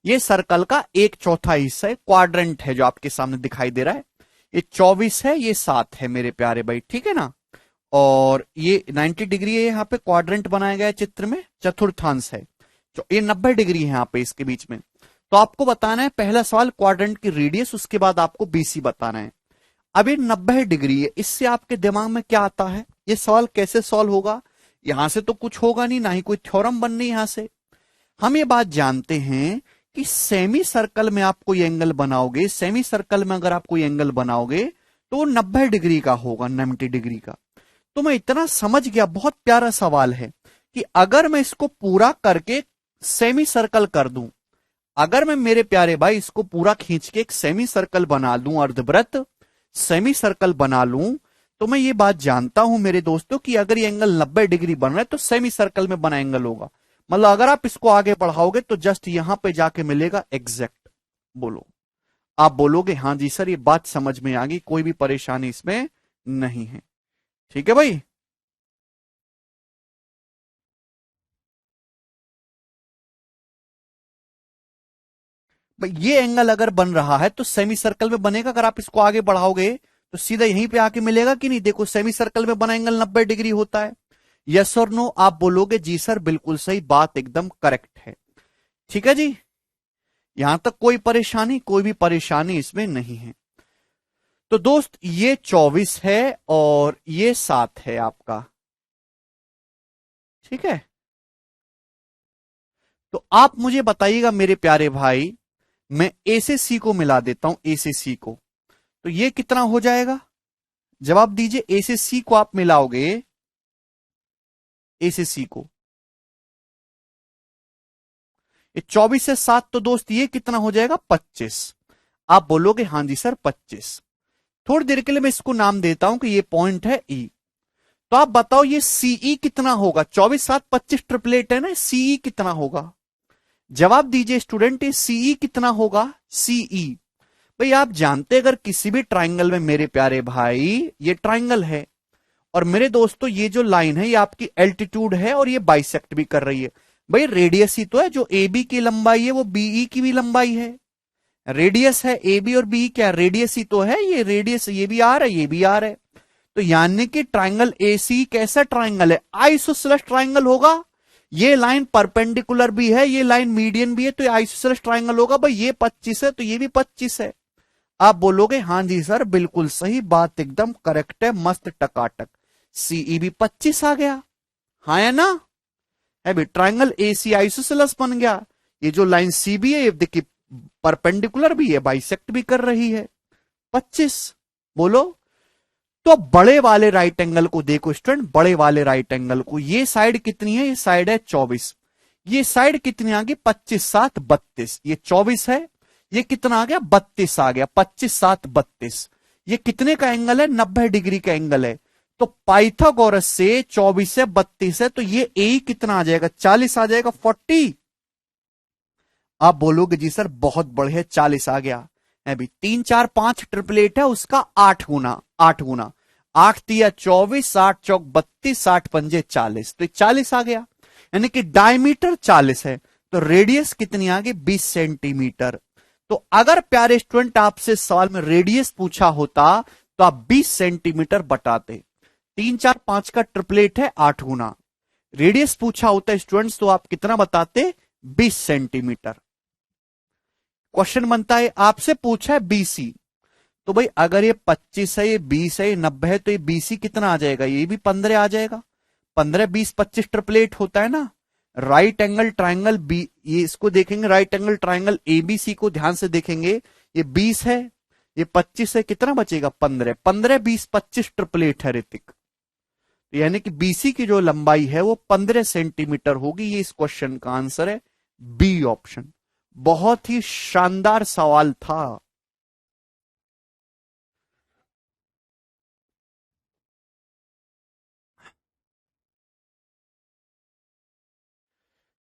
ये सर्कल का एक चौथा हिस्सा है, क्वाड्रेंट है जो आपके सामने दिखाई दे रहा है। ये 24 है, ये 7 है मेरे प्यारे भाई, ठीक है ना। और ये 90 डिग्री है, यहाँ पे क्वाड्रेंट बनाया गया है चित्र में, चतुर्थांश है। तो ये 90 डिग्री है यहाँ पे इसके बीच में। तो आपको बताना है पहला सवाल क्वाड्रेंट की रेडियस, उसके बाद आपको बीसी बताना है। अब ये 90 डिग्री है, इससे आपके दिमाग में क्या आता है? ये सवाल कैसे सॉल्व होगा? यहां से तो कुछ होगा नहीं, ना ही कोई थ्योरम बननी यहां से। हम ये बात जानते हैं कि सेमी सर्कल में आप कोई एंगल बनाओगे, सेमी सर्कल में अगर आप कोई एंगल बनाओगे तो वो 90 डिग्री का होगा, 90 डिग्री का। तो मैं इतना समझ गया, बहुत प्यारा सवाल है कि अगर मैं इसको पूरा करके सेमी सर्कल कर दूं, अगर मैं मेरे प्यारे भाई इसको पूरा खींच के एक सेमी सर्कल बना लूं, अर्धवृत्त सेमी सर्कल बना लूं, तो मैं ये बात जानता हूं मेरे दोस्तों कि अगर ये एंगल 90 डिग्री बन रहा है तो सेमी सर्कल में बना एंगल होगा। मतलब अगर आप इसको आगे बढ़ाओगे तो जस्ट यहां पे जाके मिलेगा एग्जैक्ट। बोलो, आप बोलोगे हाँ जी सर ये बात समझ में आ गई, कोई भी परेशानी इसमें नहीं है। ठीक है भाई। भाई ये एंगल अगर बन रहा है तो सेमी सर्कल में बनेगा, अगर आप इसको आगे बढ़ाओगे तो सीधा यहीं पे आके मिलेगा कि नहीं? देखो सेमी सर्कल में बना एंगल 90 डिग्री होता है। यस और नो? आप बोलोगे जी सर बिल्कुल सही, बात एकदम करेक्ट है। ठीक है जी, यहां तक कोई परेशानी? कोई भी परेशानी इसमें नहीं है। तो दोस्त ये 24 है और ये 7 है आपका, ठीक है। तो आप मुझे बताइएगा मेरे प्यारे भाई, मैं ए से सी को मिला देता हूं, ए से सी को, तो ये कितना हो जाएगा? जवाब दीजिए। ए से सी को आप मिलाओगे, ए से सी को, ये 24 से 7, तो दोस्त ये कितना हो जाएगा? 25। आप बोलोगे हाँ जी सर 25। थोड़ी देर के लिए मैं इसको नाम देता हूं कि ये पॉइंट है ई। तो आप बताओ ये सीई कितना होगा? 24 7 25 ट्रिपलेट है ना, सीई कितना होगा? जवाब दीजिए स्टूडेंट, ये सीई कितना होगा? सीई भाई आप जानते अगर किसी भी ट्राइंगल में मेरे प्यारे भाई, ये ट्राइंगल है और मेरे दोस्तों ये जो लाइन है ये आपकी एल्टीट्यूड है और ये बाइसेक्ट भी कर रही है। भाई रेडियस ही तो है, जो ए बी की लंबाई है वो बीई की भी लंबाई है। रेडियस है ए बी और बी, क्या रेडियस ही तो है, ये रेडियस, ये भी आर है ये भी आर है। तो यानी कि ट्राइंगल ए सी कैसा ट्राइंगल है? आइसोसेलेस ट्राइंगल होगा। ये लाइन परपेंडिकुलर भी है, ये लाइन मीडियन भी है, तो ये आइसोसेलेस ट्राइंगल होगा। भाई ये 25 है तो ये भी 25 है। आप बोलोगे हाँ जी सर बिल्कुल सही, बात एकदम करेक्ट है, मस्त टकाटक, सीई भी 25 आ गया। हाँ या ना? है भी, ट्राइंगल ए सी आइसोसेलेस बन गया। ये जो लाइन सी भी है ये देखिए परपेंडिकुलर भी है, बाइसेक्ट भी कर रही है। 25। बोलो। तो बड़े वाले राइट एंगल को देखो स्टूडेंट, बड़े वाले राइट एंगल को, ये साइड कितनी है? ये साइड है 24। ये साइड कितनी आ गई? 25 7 32। ये 24 है, ये कितना आ गया? 32 आ गया। 25 7 32। ये कितने का एंगल है? 90 डिग्री का एंगल है। तो पाइथागोरस से 24 से 32 है, तो ये ए कितना आ जाएगा? 40 आ जाएगा, 40। आप बोलोगे जी सर बहुत बढ़िया, 40 आ गया। अभी 3 4 5 ट्रिपलेट है, उसका 8 गुना, 8 गुना, 8 तिया 24, 8 चौक 32, 8 पंजे 40, तो 40 आ गया। यानी कि डायमीटर 40 है, तो रेडियस कितनी आ गई? 20 सेंटीमीटर। तो अगर प्यारे स्टूडेंट आपसे सवाल में रेडियस पूछा होता तो आप 20 सेंटीमीटर बताते। 3 4 5 का ट्रिपलेट है, 8 गुना। रेडियस पूछा होता है स्टूडेंट्स तो आप कितना बताते? 20 सेंटीमीटर। क्वेश्चन बनता है आपसे पूछा है बीसी, तो भाई अगर ये 25 है, ये 20 है, ये 90 है, तो ये बीसी कितना आ जाएगा? ये भी 15 आ जाएगा। 15 20 25 ट्रिपलेट होता है ना। राइट एंगल ट्राइंगल बी, ये इसको देखेंगे, राइट एंगल ट्राइंगल एबीसी को ध्यान से देखेंगे। ये 20 है, ये 25 है, कितना बचेगा? 15। 15 20 25 ट्रिपलेट है ऋतिक, तो यानी कि बीसी की जो लंबाई है वो 15 सेंटीमीटर होगी। ये इस क्वेश्चन का आंसर है, बी ऑप्शन। बहुत ही शानदार सवाल था।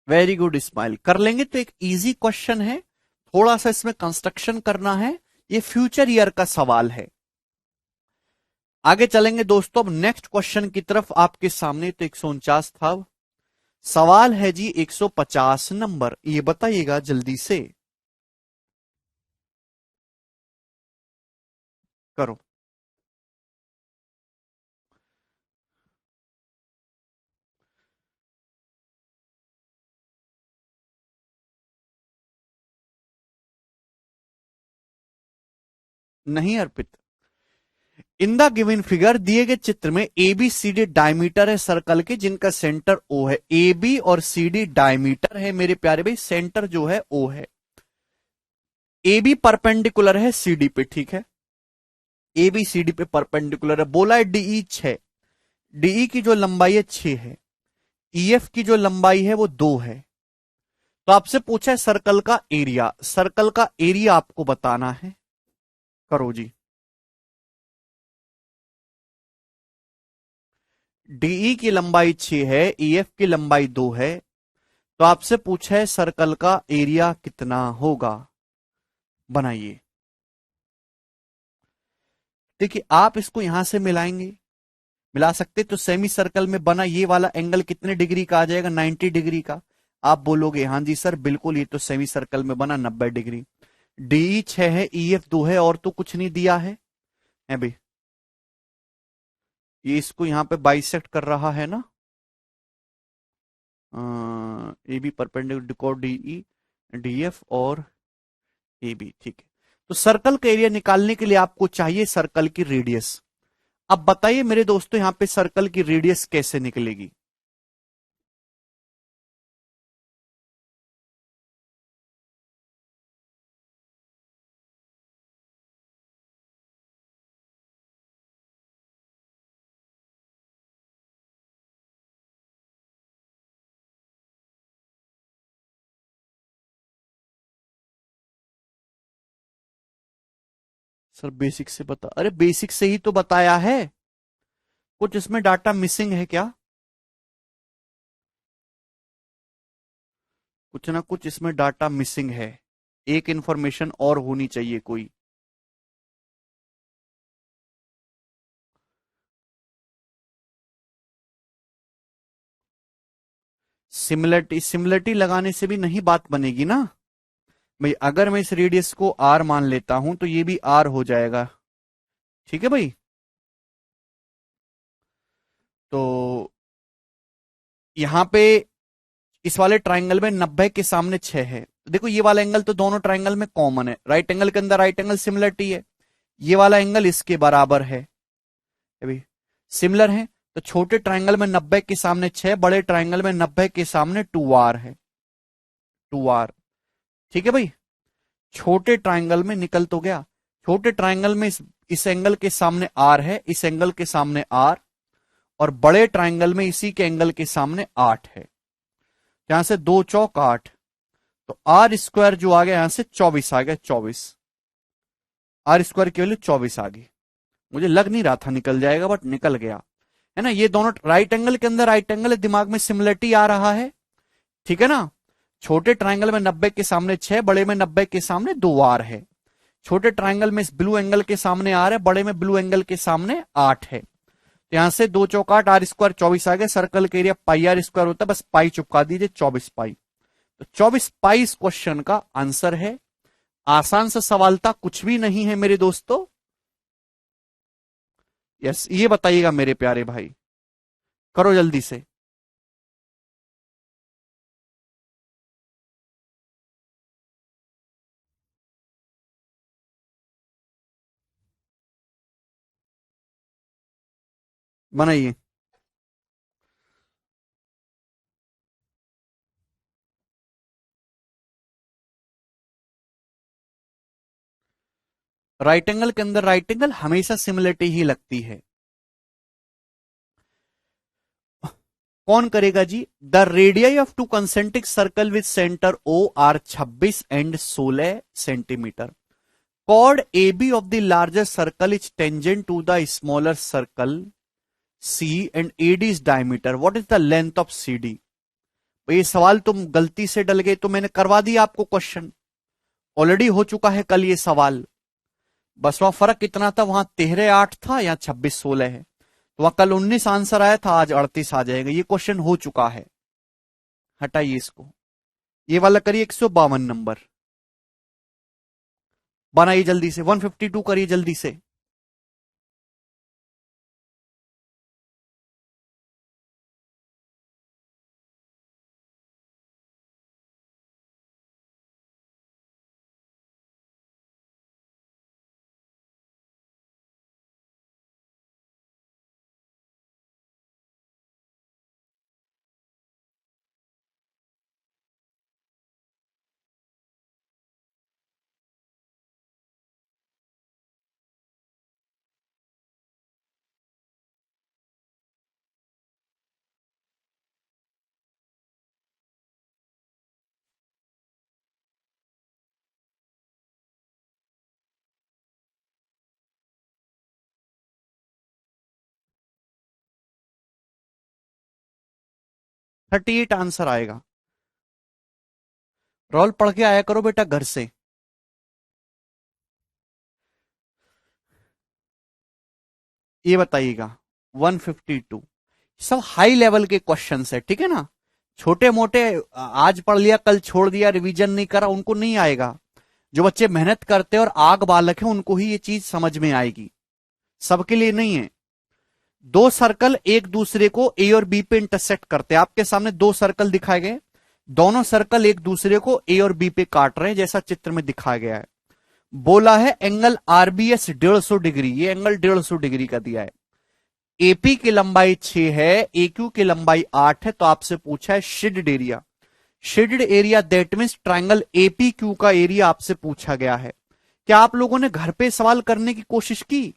Very good smile. कर लेंगे तो एक इजी क्वेश्चन है, थोड़ा सा इसमें कंस्ट्रक्शन करना है। ये फ्यूचर ईयर का सवाल है, आगे चलेंगे दोस्तों अब नेक्स्ट क्वेश्चन की तरफ आपके सामने। तो 149 था, सवाल है जी 150 नंबर। ये बताइएगा जल्दी से, करो। नहीं Arpit, in the given figure दिए गए चित्र में A B C D diameter है सर्कल के जिनका सेंटर ओ है। ए बी और सी डी डायमीटर है मेरे प्यारे भाई, सेंटर जो है ओ है। ए बी परपेंडिकुलर है सी डी पे, ठीक है, ए बी सी डी पे परपेंडिकुलर है। बोला है डीई 6, डीई की जो लंबाई है 6 है, ईएफ की जो लंबाई है वो 2 है। तो आपसे पूछा है सर्कल का एरिया, सर्कल का एरिया आपको बताना है, करो जी। डीई की लंबाई 6 है, ईएफ की लंबाई 2 है, तो आपसे पूछा है सर्कल का एरिया कितना होगा, बनाइए। देखिए आप इसको यहां से मिलाएंगे, मिला सकते तो सेमी सर्कल में बना ये वाला एंगल कितने डिग्री का आ जाएगा, 90 डिग्री का। आप बोलोगे हाँ जी सर बिल्कुल, ये तो सेमी सर्कल में बना 90 डिग्री। डीई 6 है, ईएफ 2 है, और तो कुछ नहीं दिया है भाई। ये इसको यहां पे बाइसेक्ट कर रहा है ना, A B perpendicular DE DF और ए बी, ठीक है। तो सर्कल का एरिया निकालने के लिए आपको चाहिए सर्कल की रेडियस। अब बताइए मेरे दोस्तों यहां पे सर्कल की रेडियस कैसे निकलेगी। सर बेसिक से बता, अरे बेसिक से ही तो बताया है, कुछ इसमें डाटा मिसिंग है क्या, कुछ ना कुछ इसमें डाटा मिसिंग है, एक इंफॉर्मेशन और होनी चाहिए कोई। सिमिलरिटी, सिमिलरिटी लगाने से भी नहीं बात बनेगी ना भाई। अगर मैं इस रेडियस को आर मान लेता हूं तो ये भी आर हो जाएगा, ठीक है भाई। तो यहां पे इस वाले ट्राइंगल में 90 के सामने 6 है। देखो ये वाला एंगल तो दोनों ट्राइंगल में कॉमन है, राइट एंगल के अंदर राइट एंगल सिमिलरिटी है, ये वाला एंगल इसके बराबर है अभी, सिमिलर है। तो छोटे ट्राइंगल में 90 के सामने 6, बड़े ट्राइंगल में 90 के सामने 2r है, 2r, ठीक है भाई। छोटे ट्राइंगल में निकल तो गया, छोटे ट्राइंगल में इस एंगल के सामने r है, इस एंगल के सामने r, और बड़े ट्राइंगल में इसी के एंगल के सामने 8 है। यहां से 2 चौक 8, तो आर स्क्वायर जो आ गया यहां से 24 आ गया, 24, आर स्क्वायर की वैल्यू 24 आ गई। मुझे लग नहीं रहा था निकल जाएगा बट निकल गया, है ना। ये दोनों राइट एंगल के अंदर राइट एंगल है, दिमाग में सिमिलरिटी आ रहा है, ठीक है ना। छोटे ट्राइंगल में 90 के सामने 6, बड़े में 90 के सामने 2r है। छोटे ट्राइंगल में इस ब्लू एंगल के सामने r है, बड़े में ब्लू एंगल के सामने 8 है। तो यहां से 2 चौक 8, आर स्क्वायर 24 आ गया। सर्कल के एरिया पाई आर स्क्वायर होता है, बस पाई चुपका दीजिए, 24 पाई। तो 24 पाई इस क्वेश्चन का आंसर है। आसान सा सवाल था, कुछ भी नहीं है मेरे दोस्तों। यस, ये बताइएगा मेरे प्यारे भाई, करो जल्दी से। बनाइए। राइट एंगल के अंदर राइट एंगल हमेशा सिमिलरिटी ही लगती है। कौन करेगा जी। The radii of two concentric circle with centre O are 26 and 16 centimetre. Chord A B of the larger circle is tangent to the smaller circle C and A D is diameter. What is the length of C D. ये सवाल तुम गलती से डल गए तो मैंने करवा दिया आपको क्वेश्चन, ऑलरेडी हो चुका है कल ये सवाल। बस वहां फर्क कितना था, वहां 13-8 था, यहाँ 26-16 है। तो वहां कल 19 आंसर आया था, आज 38 आ जाएगा। ये क्वेश्चन हो चुका है, हटाइए इसको। ये वाला करिए 152 नंबर, बनाइए जल्दी से। 152 करिए जल्दी से। थर्टी एट आंसर आएगा। रोल पढ़ के आया करो बेटा घर से। ये बताइएगा 152 सब हाई लेवल के क्वेश्चंस है, ठीक है ना। छोटे मोटे आज पढ़ लिया कल छोड़ दिया, रिवीजन नहीं करा, उनको नहीं आएगा। जो बच्चे मेहनत करते हैं और आग बालक हैं उनको ही ये चीज समझ में आएगी, सबके लिए नहीं है। दो सर्कल एक दूसरे को ए और बी पे इंटरसेक्ट करते हैं। आपके सामने दो सर्कल दिखाए गए, दोनों सर्कल एक दूसरे को ए और बी पे काट रहे हैं, जैसा चित्र में दिखाया गया है। बोला है एंगल आरबीएस 150 डिग्री, ये एंगल 150 डिग्री का दिया है। एपी की लंबाई 6 है, एक्यू की लंबाई 8 है। तो आपसे पूछा है shaded area. Shaded area that means triangle AP Q का एरिया आपसे पूछा गया है। क्या आप लोगों ने घर पे सवाल करने की कोशिश की?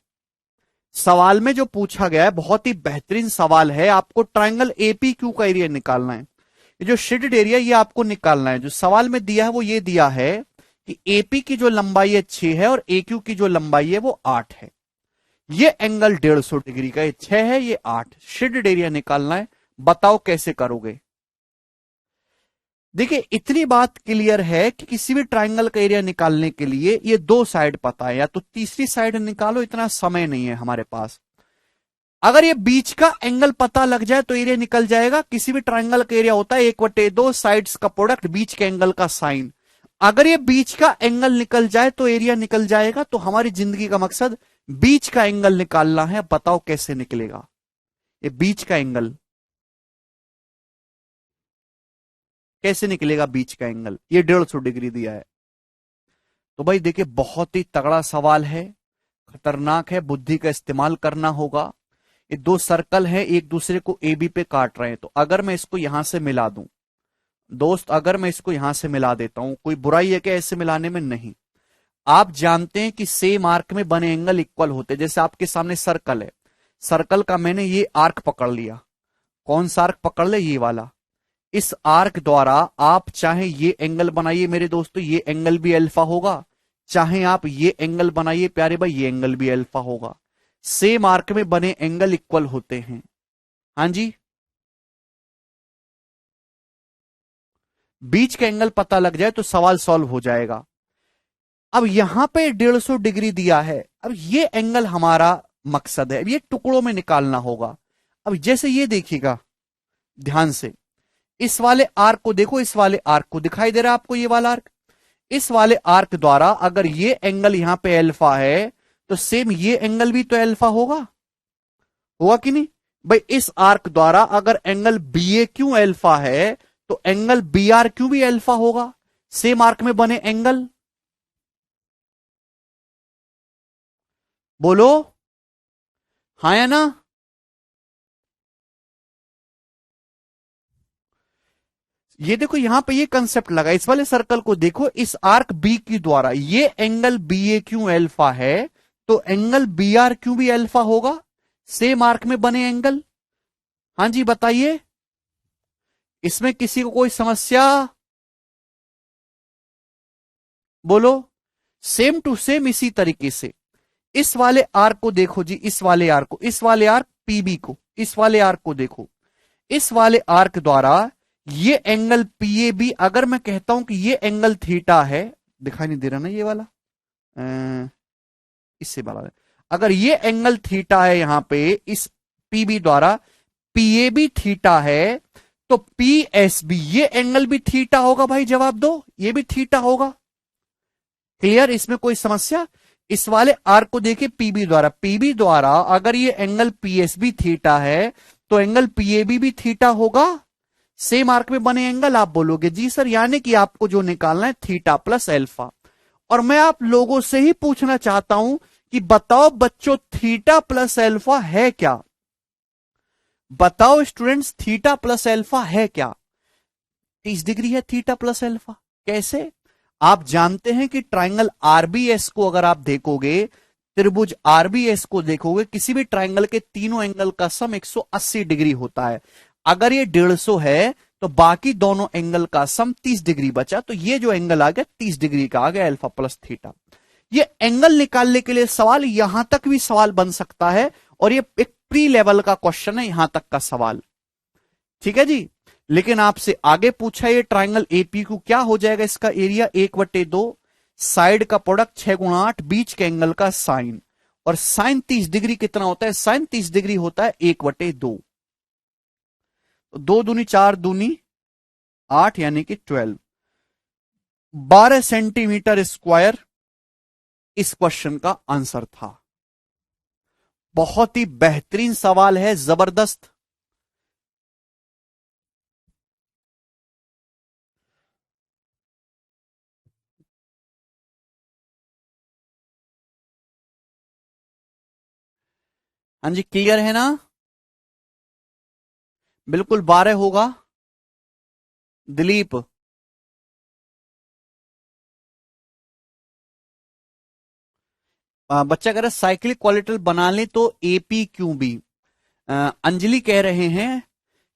सवाल में जो पूछा गया है बहुत ही बेहतरीन सवाल है। आपको ट्राइंगल एपी क्यू का एरिया निकालना है। ये जो शेडेड एरिया ये आपको निकालना है। जो सवाल में दिया है वो ये दिया है कि एपी की जो लंबाई है 6 है और एक्यू की जो लंबाई है वो 8 है। ये एंगल 150 डिग्री का, ये 6 है ये 8। शेडेड एरिया निकालना है, बताओ कैसे करोगे। देखिए इतनी बात क्लियर है कि किसी भी ट्राइंगल का एरिया निकालने के लिए ये दो साइड पता है, या तो तीसरी साइड निकालो, इतना समय नहीं है हमारे पास। अगर ये बीच का एंगल पता लग जाए तो एरिया निकल जाएगा। किसी भी ट्राइंगल का एरिया होता है 1/2 साइड्स का प्रोडक्ट बीच के एंगल का साइन। अगर ये बीच का एंगल निकल जाए तो एरिया निकल जाएगा। तो हमारी जिंदगी का मकसद बीच का एंगल निकालना है। बताओ कैसे निकलेगा ये बीच का एंगल, कैसे निकलेगा बीच का एंगल। ये 150 डिग्री दिया है। तो भाई देखिए बहुत ही तगड़ा सवाल है, खतरनाक है, बुद्धि का इस्तेमाल करना होगा। ये दो सर्कल है एक दूसरे को ए बी पे काट रहे हैं। तो अगर मैं इसको यहां से मिला दूं दोस्त, अगर मैं इसको यहां से मिला देता हूं, कोई बुराई है क्या ऐसे मिलाने में? नहीं। आप जानते हैं कि सेम आर्क में बने एंगल इक्वल होते हैं। जैसे आपके सामने सर्कल है, सर्कल का मैंने ये आर्क पकड़ लिया। कौन सा आर्क पकड़ ले? ये वाला। इस आर्क द्वारा आप चाहे ये एंगल बनाइए मेरे दोस्तों, ये एंगल भी अल्फा होगा। चाहे आप ये एंगल बनाइए प्यारे भाई, ये एंगल भी अल्फा होगा। सेम आर्क में बने एंगल इक्वल होते हैं। हाँ जी, बीच का एंगल पता लग जाए तो सवाल सॉल्व हो जाएगा। अब यहां पे 150 डिग्री दिया है। अब ये एंगल हमारा मकसद है, अब ये टुकड़ों में निकालना होगा। अब जैसे ये देखिएगा ध्यान से, इस वाले आर्क को देखो, इस वाले आर्क को दिखाई दे रहा है आपको ये वाला आर्क। इस वाले आर्क द्वारा अगर ये एंगल यहां पे अल्फा है तो सेम ये एंगल भी तो अल्फा होगा, होगा कि नहीं भाई। इस आर्क द्वारा अगर एंगल बी ए क्यू अल्फा है तो एंगल बी आर क्यू भी अल्फा होगा। सेम आर्क में बने एंगल, बोलो हाँ या ना। ये देखो यहां पे ये कंसेप्ट लगा, इस वाले सर्कल को देखो, इस आर्क बी क्यू द्वारा ये एंगल बी ए क्यू अल्फा है तो एंगल बी आर क्यू भी अल्फा होगा। सेम आर्क में बने एंगल। हाँ जी बताइए, इसमें किसी को कोई समस्या? बोलो। सेम टू सेम इसी तरीके से इस वाले आर्क को देखो जी, इस वाले आर्क को, इस वाले आर्क पीबी को, इस वाले आर्क को देखो। इस वाले आर्क द्वारा ये एंगल पीए बी, अगर मैं कहता हूं कि ये एंगल थीटा है, दिखाई नहीं दे रहा ना ये वाला, इससे बना है। अगर ये एंगल थीटा है यहां पे इस पीबी द्वारा, पीएबी थीटा है, तो पीएसबी ये एंगल भी थीटा होगा भाई, जवाब दो, ये भी थीटा होगा। क्लियर, इसमें कोई समस्या? इस वाले आर्क को देखिए पीबी द्वारा अगर ये एंगल पीएसबी थीटा है तो एंगल पीएबी भी थीटा होगा। सेम आर्क में बने एंगल, आप बोलोगे जी सर, यानी कि आपको जो निकालना है थीटा प्लस एल्फा। और मैं आप लोगों से ही पूछना चाहता हूं कि बताओ बच्चों, थीटा प्लस एल्फा है क्या? बताओ स्टूडेंट्स, थीटा प्लस एल्फा है क्या? 30 डिग्री है थीटा प्लस एल्फा। कैसे? आप जानते हैं कि ट्राइंगल आरबीएस को अगर आप देखोगे, त्रिभुज आरबीएस को देखोगे, किसी भी ट्राइंगल के तीनों एंगल का सम 180 डिग्री होता है। अगर ये 150 है तो बाकी दोनों एंगल का सम 30 डिग्री बचा, तो ये जो एंगल आ गया 30 डिग्री का आ गया, अल्फा प्लस थीटा। ये एंगल निकालने के लिए सवाल यहां तक भी सवाल बन सकता है, और ये एक प्री लेवल का क्वेश्चन है, यहां तक का सवाल। ठीक है जी। लेकिन आपसे आगे पूछा ये ट्राइंगल एपी को क्या हो जाएगा, इसका एरिया 1/2, साइड का प्रोडक्ट 6 × 8, बीच के एंगल का साइन, और साइन 30 डिग्री कितना होता है? साइन 30 डिग्री होता है 1/2। 2 दूनी 4 दूनी 8 यानी कि 12, 12 सेंटीमीटर स्क्वायर इस क्वेश्चन का आंसर था। बहुत ही बेहतरीन सवाल है, जबरदस्त। हाँ जी, क्लियर है ना? बिल्कुल 12 होगा। दिलीप, बच्चा कह रहा है साइक्लिक क्वालिटल बना ले तो एपी क्यों बी। अंजलि कह रहे हैं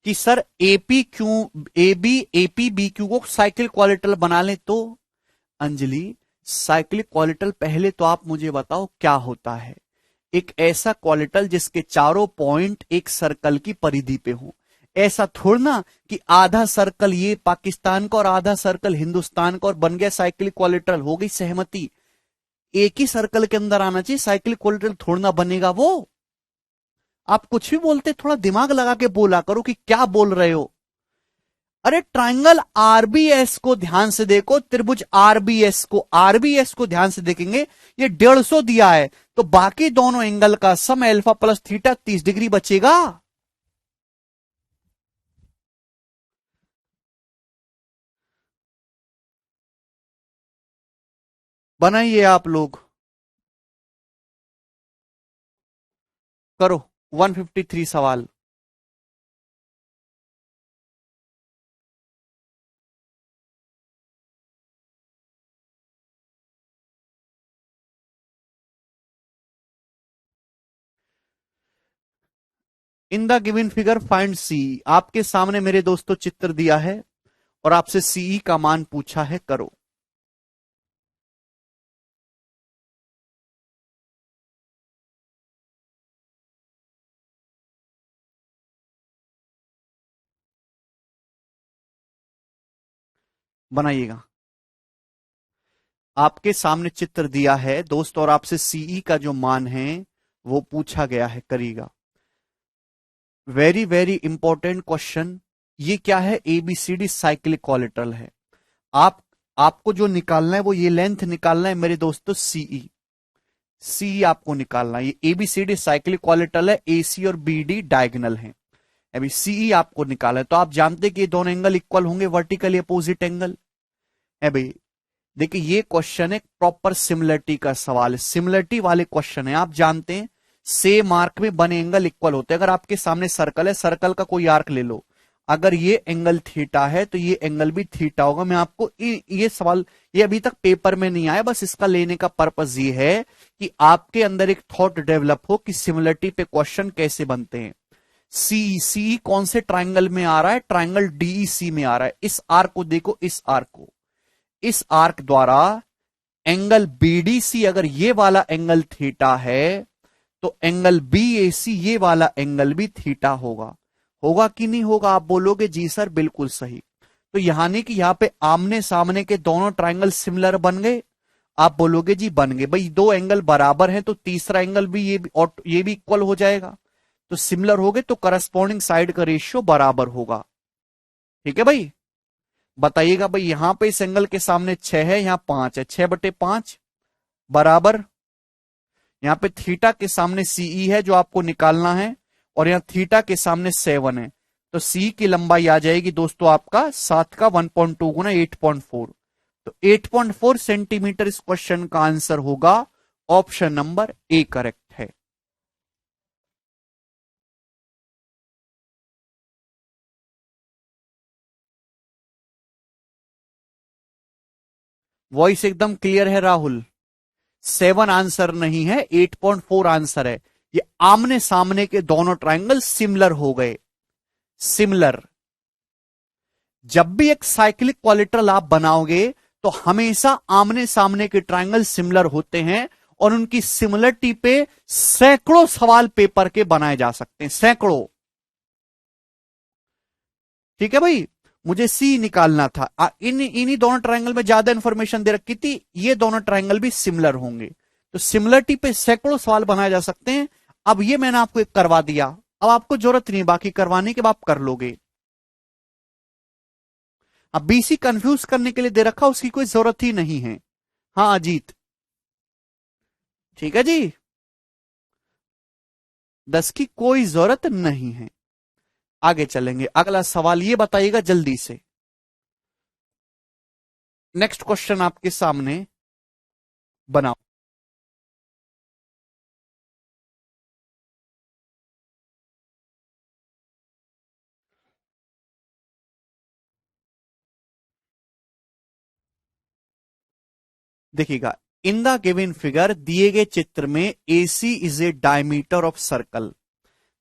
कि सर एपी क्यों एबी एपी बी क्यू को साइक्लिक क्वालिटल बना ले तो। अंजलि, साइक्लिक क्वालिटल पहले तो आप मुझे बताओ क्या होता है। एक ऐसा क्वालिटल जिसके चारों पॉइंट एक सर्कल की परिधि पे हो। ऐसा थोड़ा कि आधा सर्कल ये पाकिस्तान का और आधा सर्कल हिंदुस्तान का और बन गया साइक्लिक क्वालिटल, हो गई सहमति। एक ही सर्कल के अंदर आना चाहिए, साइक्लिक क्वालिटल थोड़ा ना बनेगा वो। आप कुछ भी बोलते, थोड़ा दिमाग लगा के बोला करो कि क्या बोल रहे हो। अरे ट्राइंगल आरबीएस को ध्यान से देखो, त्रिभुज आरबीएस को ध्यान से देखेंगे, ये 150 दिया है, तो बाकी दोनों एंगल का sum alpha plus theta 30 degree बचेगा। बनाइए आप लोग, करो 153 सवाल। In the given figure find C. आपके सामने मेरे दोस्तों चित्र दिया है और आपसे सीई का मान पूछा है, करो। बनाइएगा। आपके सामने चित्र दिया है दोस्त और आपसे सीई का जो मान है वो पूछा गया है, करिएगा। Very very important question. ये क्या है? एबीसीडी साइक्लिक क्वालिटल है। आप आपको जो निकालना है वो ये लेंथ निकालना है मेरे दोस्तों, सीई। सीई आपको निकालना है। ये एबीसीडी साइक्लिक क्वालिटल है, एसी और बीडी डायगोनल है। अभी सीई आपको निकालना है, तो आप जानते हैं कि ये दोनों एंगल इक्वल होंगे, वर्टिकली अपोजिट एंगल है भाई। देखिए ये क्वेश्चन है प्रॉपर सिमिलरिटी का सवाल है, सिमिलरिटी वाले क्वेश्चन है। आप जानते हैं सेम आर्क में बने एंगल इक्वल होते हैं। अगर आपके सामने सर्कल है, सर्कल का कोई आर्क ले लो, अगर ये एंगल थीटा है तो ये एंगल भी थीटा होगा। मैं आपको ये सवाल, ये अभी तक पेपर में नहीं आया, बस इसका लेने का पर्पस ये है कि आपके अंदर एक थॉट डेवलप हो कि सिमिलरिटी पे क्वेश्चन कैसे बनते हैं। सी कौन से ट्राइंगल में आ रहा है? ट्राइंगल डीईसी में आ रहा है। इस आर्क को देखो, इस आर्क को, इस आर्क द्वारा एंगल बीडीसी, अगर ये वाला एंगल थीटा है तो एंगल बीएसी ये वाला एंगल भी थीटा होगा। होगा कि नहीं होगा? आप बोलोगे जी सर बिल्कुल सही। तो यानी कि यहां पे आमने सामने के दोनों ट्राइंगल सिमिलर बन गए। आप बोलोगे जी बन गए, भाई दो एंगल बराबर हैं तो तीसरा एंगल भी ये भी और ये भी इक्वल हो जाएगा, तो सिमिलर हो गए तो करस्पॉन्डिंग साइड का रेशियो बराबर होगा। ठीक है भाई, बताइएगा भाई यहां पे इस एंगल के सामने 6 है, यहां 5 है, 6/5 बराबर, यहां पे थीटा के सामने सीई है जो आपको निकालना है, और यहां थीटा के सामने 7 है, तो सी की लंबाई आ जाएगी दोस्तों आपका 7 का 1.2 गुना 8.4, तो 8.4 सेंटीमीटर इस क्वेश्चन का आंसर होगा। ऑप्शन नंबर ए करेक्ट है। वॉइस एकदम क्लियर है राहुल? 7 आंसर नहीं है, 8.4 आंसर है। ये आमने सामने के दोनों ट्रायंगल सिमिलर हो गए, सिमिलर। जब भी एक साइक्लिक क्वालिटरल आप बनाओगे तो हमेशा आमने सामने के ट्रायंगल सिमिलर होते हैं, और उनकी सिमिलरिटी पे सैकड़ों सवाल पेपर के बनाए जा सकते हैं, सैकड़ों। ठीक है भाई, मुझे सी निकालना था। इन्हीं दोनों ट्रायंगल में ज्यादा इंफॉर्मेशन दे रखी थी, ये दोनों ट्रायंगल भी सिमिलर होंगे, तो सिमिलरिटी पे सैकड़ों सवाल बनाए जा सकते हैं। अब ये मैंने आपको एक करवा दिया, अब आपको जरूरत नहीं बाकी करवाने के, अब आप कर लोगे। अब बीसी कंफ्यूज करने के लिए दे रखा, उसकी कोई जरूरत ही नहीं है। हाँ अजीत, ठीक है जी, 10 की कोई जरूरत नहीं है। आगे चलेंगे, अगला सवाल ये बताइएगा जल्दी से। नेक्स्ट क्वेश्चन आपके सामने बनाओ। देखिएगा, इन द गिवन फिगर, दिए गए चित्र में AC is a diameter of circle.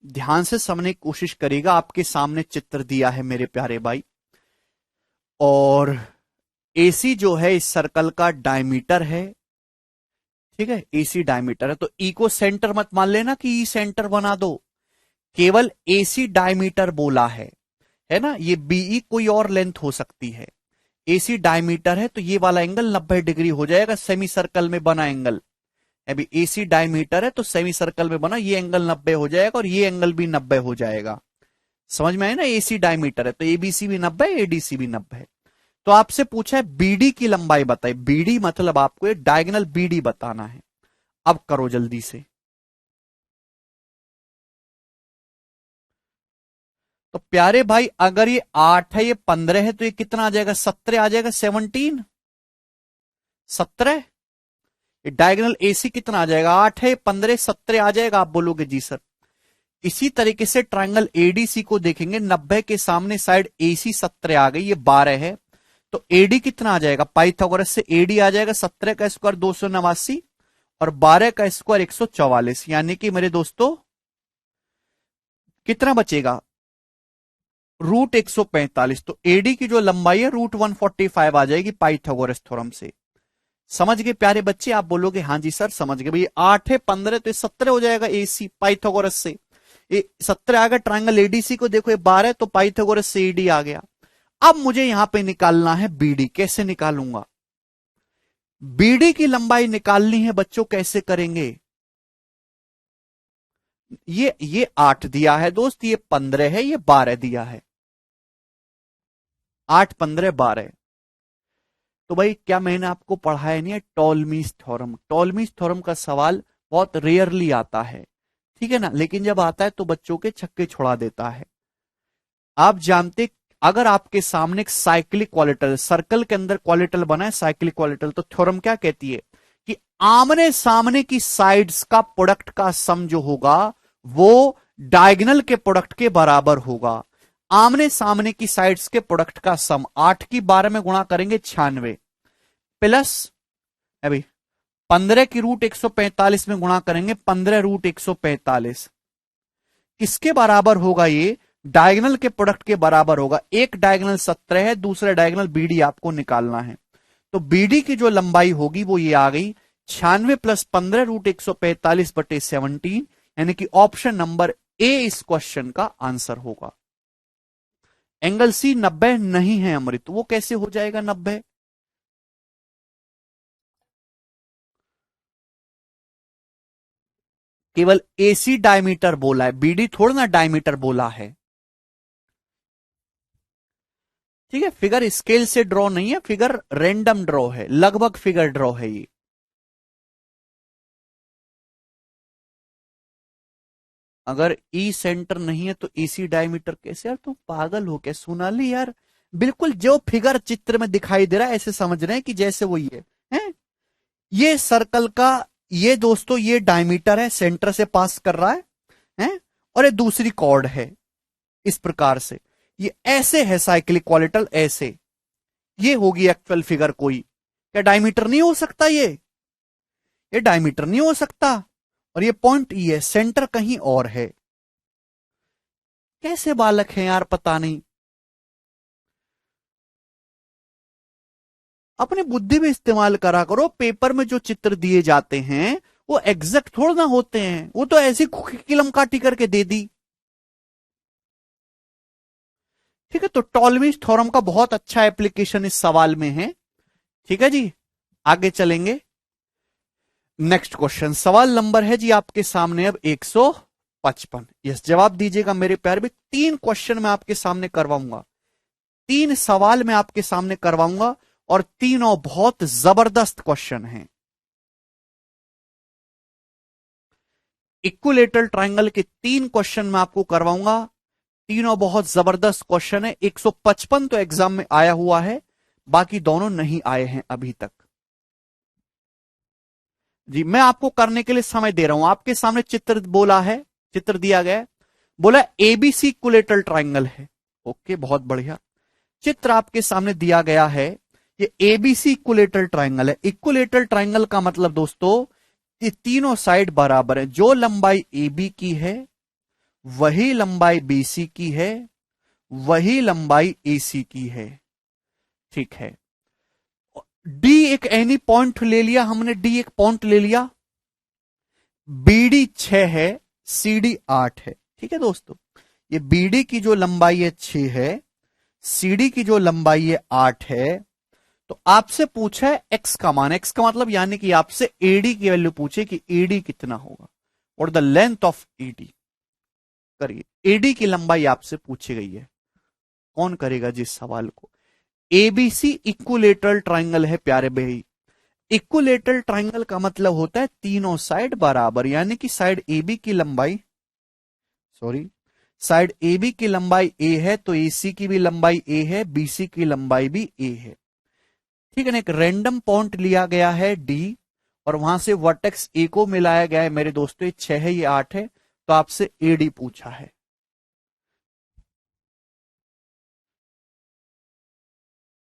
ध्यान से समझने की कोशिश करिएगा, आपके सामने चित्र दिया है मेरे प्यारे भाई, और एसी जो है इस सर्कल का डायमीटर है। ठीक है, एसी डायमीटर है, तो ई को सेंटर मत मान लेना कि ई सेंटर बना दो, केवल एसी डायमीटर बोला है ना। ये बीई कोई और लेंथ हो सकती है, एसी डायमीटर है तो ये वाला एंगल 90 डिग्री हो जाएगा, सेमी सर्कल में बना एंगल। अभी एसी डायमीटर है तो सेमी सर्कल में बना ये एंगल 90 हो जाएगा, और ये एंगल भी 90 हो जाएगा। समझ में आए ना, एसी डायमीटर है तो एबीसी भी 90 है, एडीसी भी 90 है। तो आपसे पूछा है बीडी की लंबाई बताइए, बीडी मतलब आपको एक डायगोनल बीडी बताना है। अब करो जल्दी से। तो प्यारे भाई अगर ये 8 है, ये 15 है, तो ये कितना आ जाएगा, 17 आ जाएगा, 17, 17। ये डायगोनल एसी कितना आ जाएगा, 8 है, 15, 17 आ जाएगा। आप बोलोगे जी सर। इसी तरीके से ट्रायंगल एडीसी को देखेंगे, 90 के सामने साइड एसी 17 आ गई, ये 12 है, तो एडी कितना आ जाएगा, पाइथागोरस से एडी आ जाएगा 17 का स्क्वायर 289, और 12 का स्क्वायर 144, यानी कि मेरे दोस्तों कितना बचेगा, √145। तो एडी की जो लंबाई है √145 आ जाएगी पाइथागोरस थ्योरम से। समझ गए प्यारे बच्चे? आप बोलोगे हाँ जी सर समझ गए। भाई 8 है, 15 तो ये 17 हो जाएगा एसी पाइथागोरस से, ये 17 आ गया। ट्रायंगल एडीसी को देखो, ये 12 तो पाइथागोरस से एडी आ गया। अब मुझे यहां पे निकालना है बीडी, कैसे निकालूंगा, बीडी की लंबाई निकालनी है बच्चों, कैसे करेंगे। ये 8 दिया है दोस्त, ये 15 है, ये 12 दिया है, 8 15 12। तो भाई क्या मैंने आपको पढ़ाया नहीं है टॉलमीज थ्योरम? टॉलमीज थ्योरम का सवाल बहुत रेयरली आता है, ठीक है ना, लेकिन जब आता है तो बच्चों के छक्के छुड़ा देता है। आप जानते, अगर आपके सामने एक साइक्लिक क्वालिटल, सर्कल के अंदर क्वालिटल बना है साइक्लिक क्वालिटल, तो थ्योरम क्या कहती है कि आमने सामने की साइड्स का प्रोडक्ट का सम जो होगा वो डायगोनल के प्रोडक्ट के बराबर होगा। आमने सामने की साइड्स के प्रोडक्ट का सम 8 की 12 में गुणा करेंगे 96, प्लस अभी 15 की √145 में गुणा करेंगे 15 √145, किसके बराबर होगा, ये डायगोनल के प्रोडक्ट के बराबर होगा। एक डायगोनल 17 है, दूसरा डायगोनल बीडी आपको निकालना है, तो बीडी की जो लंबाई होगी वो ये आ गई 96 + 15 √145/17, यानी कि ऑप्शन नंबर ए इस क्वेश्चन का आंसर होगा। एंगल सी 90 नहीं है अमृत, वो कैसे हो जाएगा 90? केवल एसी डायमीटर बोला है, बीडी थोड़ा ना डायमीटर बोला है। ठीक है, फिगर स्केल से ड्रॉ नहीं है, फिगर रैंडम ड्रॉ है, लगभग फिगर ड्रॉ है ये। अगर ई सेंटर नहीं है तो एसी डायमीटर कैसे? यार तुम पागल हो क्या सोनाली यार? बिल्कुल जो फिगर चित्र में दिखाई दे रहा है ऐसे समझ रहे हैं कि जैसे वो ये है। ये सर्कल का, ये दोस्तों ये डायमीटर है, सेंटर से पास कर रहा है? और ये दूसरी कॉर्ड है इस प्रकार से, ये ऐसे है साइक्लिक क्वालिटल ऐसे। ये होगी एक्चुअल फिगर कोई। क्या डायमीटर नहीं हो सकता ये डायमीटर नहीं हो सकता। और ये पॉइंट ई है, सेंटर कहीं और है। कैसे बालक हैं यार, पता नहीं। अपनी बुद्धि में इस्तेमाल करा करो। पेपर में जो चित्र दिए जाते हैं वो एग्जैक्ट थोड़ा ना होते हैं, वो तो ऐसी किलम काटी करके दे दी। ठीक है, तो टॉलमीज थ्योरम का बहुत अच्छा एप्लीकेशन इस सवाल में है। ठीक है जी, आगे चलेंगे। नेक्स्ट क्वेश्चन, सवाल नंबर है जी आपके सामने अब 155। यस, जवाब दीजिएगा मेरे प्यारे भी। 3 क्वेश्चन मैं आपके सामने करवाऊंगा, 3 सवाल मैं आपके सामने करवाऊंगा, और तीनों बहुत जबरदस्त क्वेश्चन हैं। इक्विलेटरल ट्रायंगल के 3 क्वेश्चन मैं आपको करवाऊंगा, तीनों बहुत जबरदस्त क्वेश्चन है। 155 तो एग्जाम में आया हुआ है, बाकी दोनों नहीं आए हैं अभी तक। जी, मैं आपको करने के लिए समय दे रहा हूं। आपके सामने चित्र बोला है, चित्र दिया गया है, बोला एबीसी इक्विलेटरल ट्रायंगल है। ओके, बहुत बढ़िया। चित्र आपके सामने दिया गया है, ये एबीसी इक्विलेटरल ट्रायंगल है। इक्विलेटरल ट्रायंगल का मतलब दोस्तों, ये तीनों साइड बराबर है। जो लंबाई AB की है वही लंबाई BC की है, वही लंबाई AC की है। ठीक है, डी एक एनी पॉइंट ले लिया हमने, डी एक पॉइंट ले लिया। BD 6 है, CD 8 है। ठीक है दोस्तों, ये BD की जो लंबाई है 6 है, CD की जो लंबाई है 8 है। तो आपसे पूछा है एक्स का मान, एक्स का मतलब यानी कि आपसे AD की वैल्यू पूछे कि AD कितना होगा, और द लेंथ ऑफ AD करिए। AD की लंबाई आपसे पूछी गई है, कौन करेगा जिस सवाल को? एबीसी इक्विलेटरल ट्रायंगल है प्यारे भाई। इक्विलेटरल ट्रायंगल का मतलब होता है तीनों साइड बराबर, यानी कि साइड AB की लंबाई, सॉरी, साइड AB की लंबाई A है तो AC की भी लंबाई A है, BC की लंबाई भी A है। ठीक है ना, एक रैंडम पॉइंट लिया गया है D, और वहां से वर्टेक्स A को मिलाया गया है मेरे दोस्तों। ये 6 है, ये 8 है, तो आपसे AD पूछा है।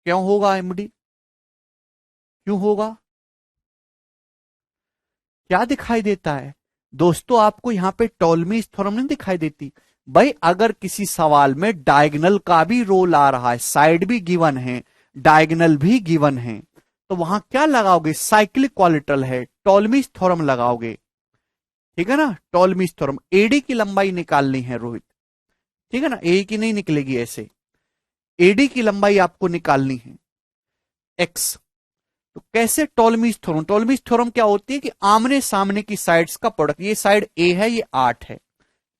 क्यों होगा MD? क्यों होगा? क्या दिखाई देता है दोस्तों आपको? यहां पे टॉलमीज थ्योरम नहीं दिखाई देती भाई? अगर किसी सवाल में डायगोनल का भी रोल आ रहा है, साइड भी गिवन है, डायगोनल भी गिवन है, तो वहां क्या लगाओगे? साइक्लिक क्वालिटल है, टॉलमीज थ्योरम लगाओगे। ठीक है ना, टॉलमीज थ्योरम। एडी की लंबाई निकालनी है रोहित, ठीक है ना, ए की नहीं निकलेगी ऐसे, एडी की लंबाई आपको निकालनी है, एक्स। तो कैसे? टॉलमीज थ्योरम। टॉलमीज थ्योरम क्या होती है कि आमने सामने की साइड्स का प्रोडक्ट, ये साइड ए है, ये 8 है,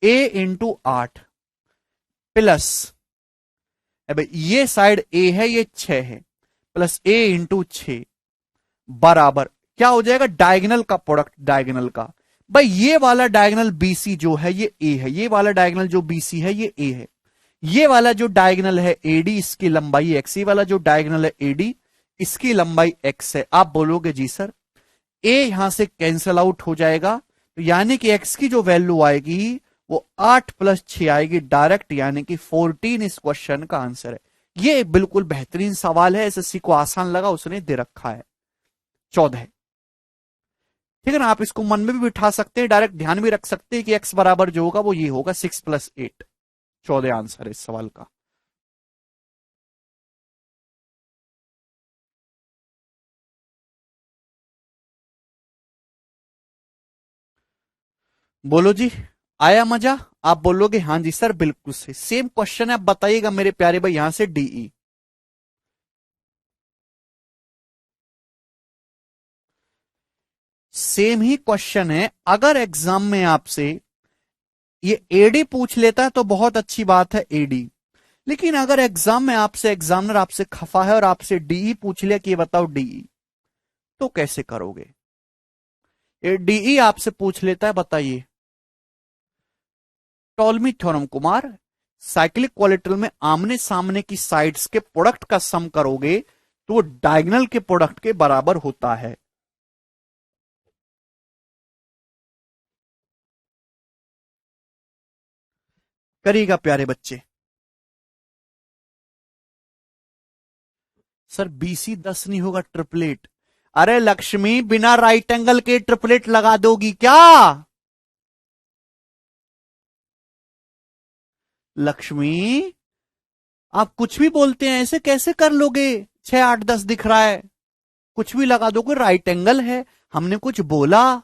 ए इंटू 8 प्लस, भाई ये साइड ए है, ये 6 है, प्लस ए इंटू 6 बराबर क्या हो जाएगा? डायगोनल का प्रोडक्ट, डायगोनल का। भाई ये वाला डायगोनल BC जो है ये ए है, ये वाला डायगोनल जो BC है ये ए है, ये वाला जो डायगोनल है AD इसकी लंबाई एक्स, ये वाला जो डायगोनल है AD इसकी लंबाई एक्स है। आप बोलोगे जी सर ए यहां से कैंसल आउट हो जाएगा, तो यानी कि एक्स की जो वैल्यू आएगी वो 8 + 6 आएगी डायरेक्ट, यानी कि 14 इस क्वेश्चन का आंसर है। ये बिल्कुल बेहतरीन सवाल है, एसएससी को आसान लगा उसने दे रखा है 14। ठीक है ना, आप इसको मन में भी बिठा सकते हैं, डायरेक्ट ध्यान भी रख सकते हैं कि एक्स बराबर जो होगा वो ये होगा 6 + 8, 14 आंसर है इस सवाल का। बोलो जी, आया मजा? आप बोलोगे हाँ जी सर बिल्कुल सही। सेम क्वेश्चन है, आप बताइएगा मेरे प्यारे भाई, यहां से DE। सेम ही क्वेश्चन है। अगर एग्जाम में आपसे ये एडी पूछ लेता है तो बहुत अच्छी बात है, एडी। लेकिन अगर एग्जाम में आपसे एग्जामिनर आपसे खफा है और आपसे डीई पूछ लिया कि ये बताओ डीई, तो कैसे करोगे? ये डीई आपसे पूछ लेता है, बताइए। टॉलमी थ्योरम कुमार, साइक्लिक क्वालिट्रल में आमने सामने की साइड्स के प्रोडक्ट का सम करोगे तो वो डायगोनल के प्रोडक्ट के बराबर होता है। करिएगा प्यारे बच्चे। सर बीसी 10 नहीं होगा, ट्रिपलेट। अरे लक्ष्मी, बिना राइट एंगल के ट्रिपलेट लगा दोगी क्या? लक्ष्मी, आप कुछ भी बोलते हैं, ऐसे कैसे कर लोगे? 6 8 10 दिख रहा है, कुछ भी लगा दोगे, राइट एंगल है। हमने कुछ बोला?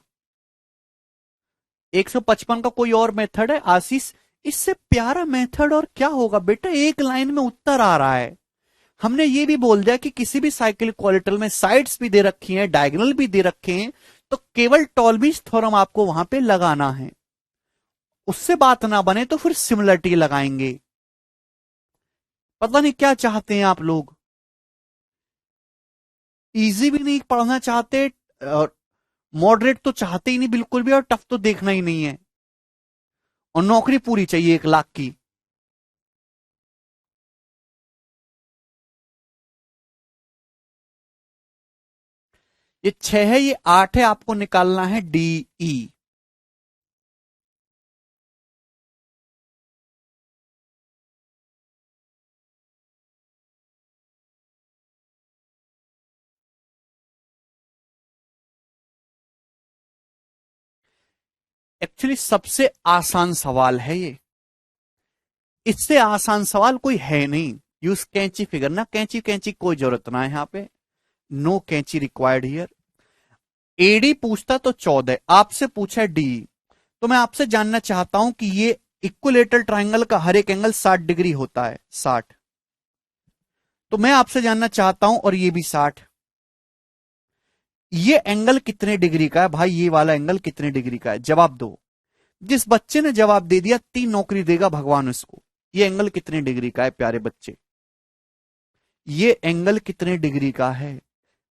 155 का कोई और मेथड है आशीष? इससे प्यारा मेथड और क्या होगा बेटा, एक लाइन में उत्तर आ रहा है। हमने ये भी बोल दिया कि किसी भी साइकिल क्वालिट्रल में साइड्स भी दे रखी हैं, डायगोनल भी दे रखे हैं, तो केवल टॉलमीज थ्योरम आपको वहां पे लगाना है। उससे बात ना बने तो फिर सिमिलरिटी लगाएंगे। पता नहीं क्या चाहते हैं आप लोग, इजी भी नहीं पढ़ना चाहते और मॉडरेट तो चाहते ही नहीं बिल्कुल भी, और टफ तो देखना ही नहीं है, और नौकरी पूरी चाहिए 1 लाख की। ये 6 है, ये 8 है, आपको निकालना है डीई। एक्चुअली सबसे आसान सवाल है ये, इससे आसान सवाल कोई है नहीं। यूज कैंची फिगर ना, कैंची कैंची कोई जरूरत ना है यहाँ पे, नो कैंची रिक्वायर्ड हियर। एडी पूछता तो 14, आपसे पूछा है डी, तो मैं आपसे जानना चाहता हूं कि ये इक्विलेटरल ट्राइंगल का हर एक एंगल 60 डिग्री होता है, 60। तो मैं आपसे जानना चाहता हूं, और ये भी 60, ये एंगल कितने डिग्री का है भाई? ये वाला एंगल कितने डिग्री का है? जवाब दो। जिस बच्चे ने जवाब दे दिया 3 नौकरी देगा भगवान उसको। ये एंगल कितने डिग्री का है प्यारे बच्चे? ये एंगल कितने डिग्री का है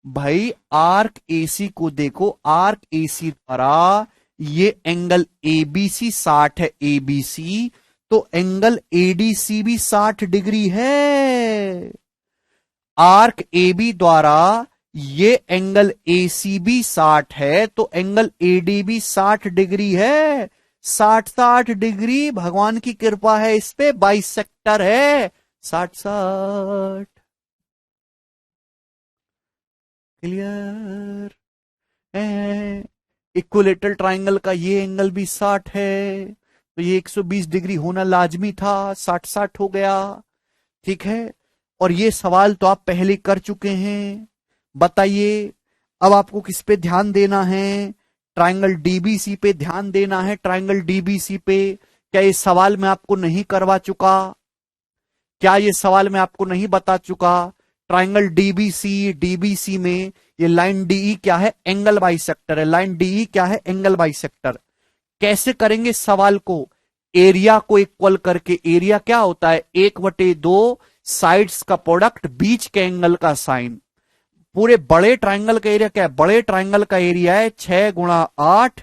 भाई? आर्क एसी को देखो, आर्क एसी द्वारा ये एंगल एबीसी 60 है, एबीसी, तो एंगल एडीसी भी 60 डिग्री है। आर्क एबी द्वारा ये एंगल एसी भी 60 है, तो एंगल एडी भी 60 डिग्री है। 60 डिग्री, भगवान की कृपा है इस पे, बाइसेक्टर है। 60 क्लियर है। इक्विलेटरल ट्राइंगल का ये एंगल भी 60 है, तो ये 120 डिग्री होना लाजमी था, 60 हो गया। ठीक है, और ये सवाल तो आप पहले कर चुके हैं। बताइए अब आपको किस पे ध्यान देना है? ट्राइंगल डीबीसी पे ध्यान देना है, ट्राइंगल डीबीसी पे। क्या ये सवाल मैं आपको नहीं करवा चुका? क्या ये सवाल मैं आपको नहीं बता चुका? ट्राइंगल डीबीसी, डीबीसी में ये लाइन डीई क्या है? एंगल बाइसेक्टर है। लाइन डीई क्या है? Angle bisector. कैसे करेंगे सवाल को? एरिया को इक्वल करके। एरिया क्या होता है? 1/2 साइड्स का प्रोडक्ट, बीच के एंगल का साइन। पूरे बड़े ट्राइंगल का एरिया क्या है? बड़े ट्राइंगल का एरिया है 6 गुणा 8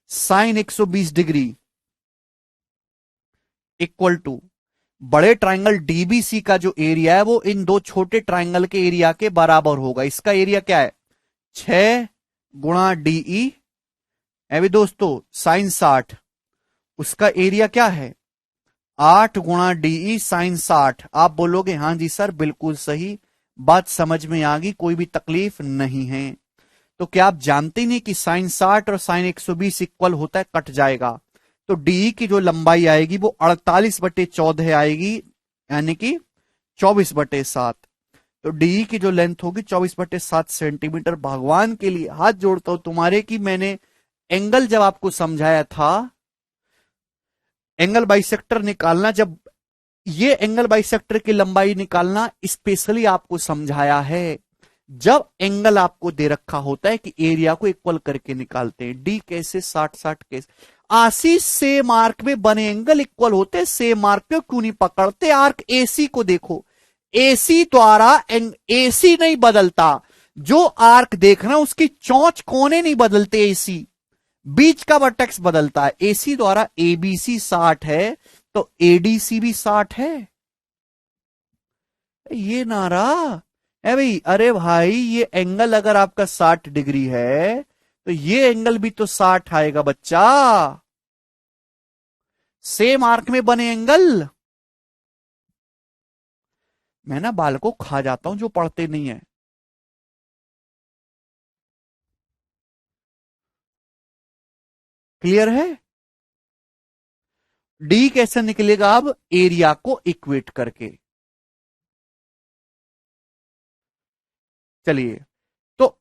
साइन 120 डिग्री, इक्वल टू बड़े ट्राइंगल डीबीसी का जो एरिया है वो इन दो छोटे ट्राइंगल के एरिया के बराबर होगा। इसका एरिया क्या है? 6 गुणा डीई है दोस्तों, साइन 60। उसका एरिया क्या है? 8 गुणा डीई साइन 60। आप बोलोगे हां जी सर बिल्कुल सही, बात समझ में आ गई, कोई भी तकलीफ नहीं है। तो क्या आप जानते ही नहीं कि साइन 60 और साइन 120 इक्वल होता है? कट जाएगा, तो डी की जो लंबाई आएगी वो 48/14 आएगी, यानी कि 24/7। तो डी की जो लेंथ होगी 24/7 सेंटीमीटर। भगवान के लिए हाथ जोड़ता हूं तुम्हारे कि मैंने एंगल जब आपको समझाया था, एंगल बाइसेक्टर निकालना, जब ये एंगल बाइसेक्टर की लंबाई निकालना स्पेशली आपको समझाया है। जब एंगल आपको दे रखा होता है कि एरिया को इक्वल करके निकालते हैं, डी कैसे 60-60 कैसे, आशीष से मार्क में बने एंगल इक्वल होते, से मार्क पे क्यों नहीं पकड़ते? आर्क एसी को देखो, एसी द्वारा एसी नहीं बदलता, जो आर्क देखना उसकी चौंच कोने नहीं बदलते, एसी बीच का वर्टेक्स बदलता है। एसी द्वारा एबीसी 60 है तो एडीसी भी 60 है। ये नारा है भाई, अरे भाई ये एंगल अगर आपका 60 डिग्री है तो ये एंगल भी तो 60 आएगा बच्चा, सेम आर्क में बने एंगल। मैं ना बाल को खा जाता हूं जो पढ़ते नहीं है। क्लियर है? डी कैसे निकलेगा अब? एरिया को इक्वेट करके। चलिए, तो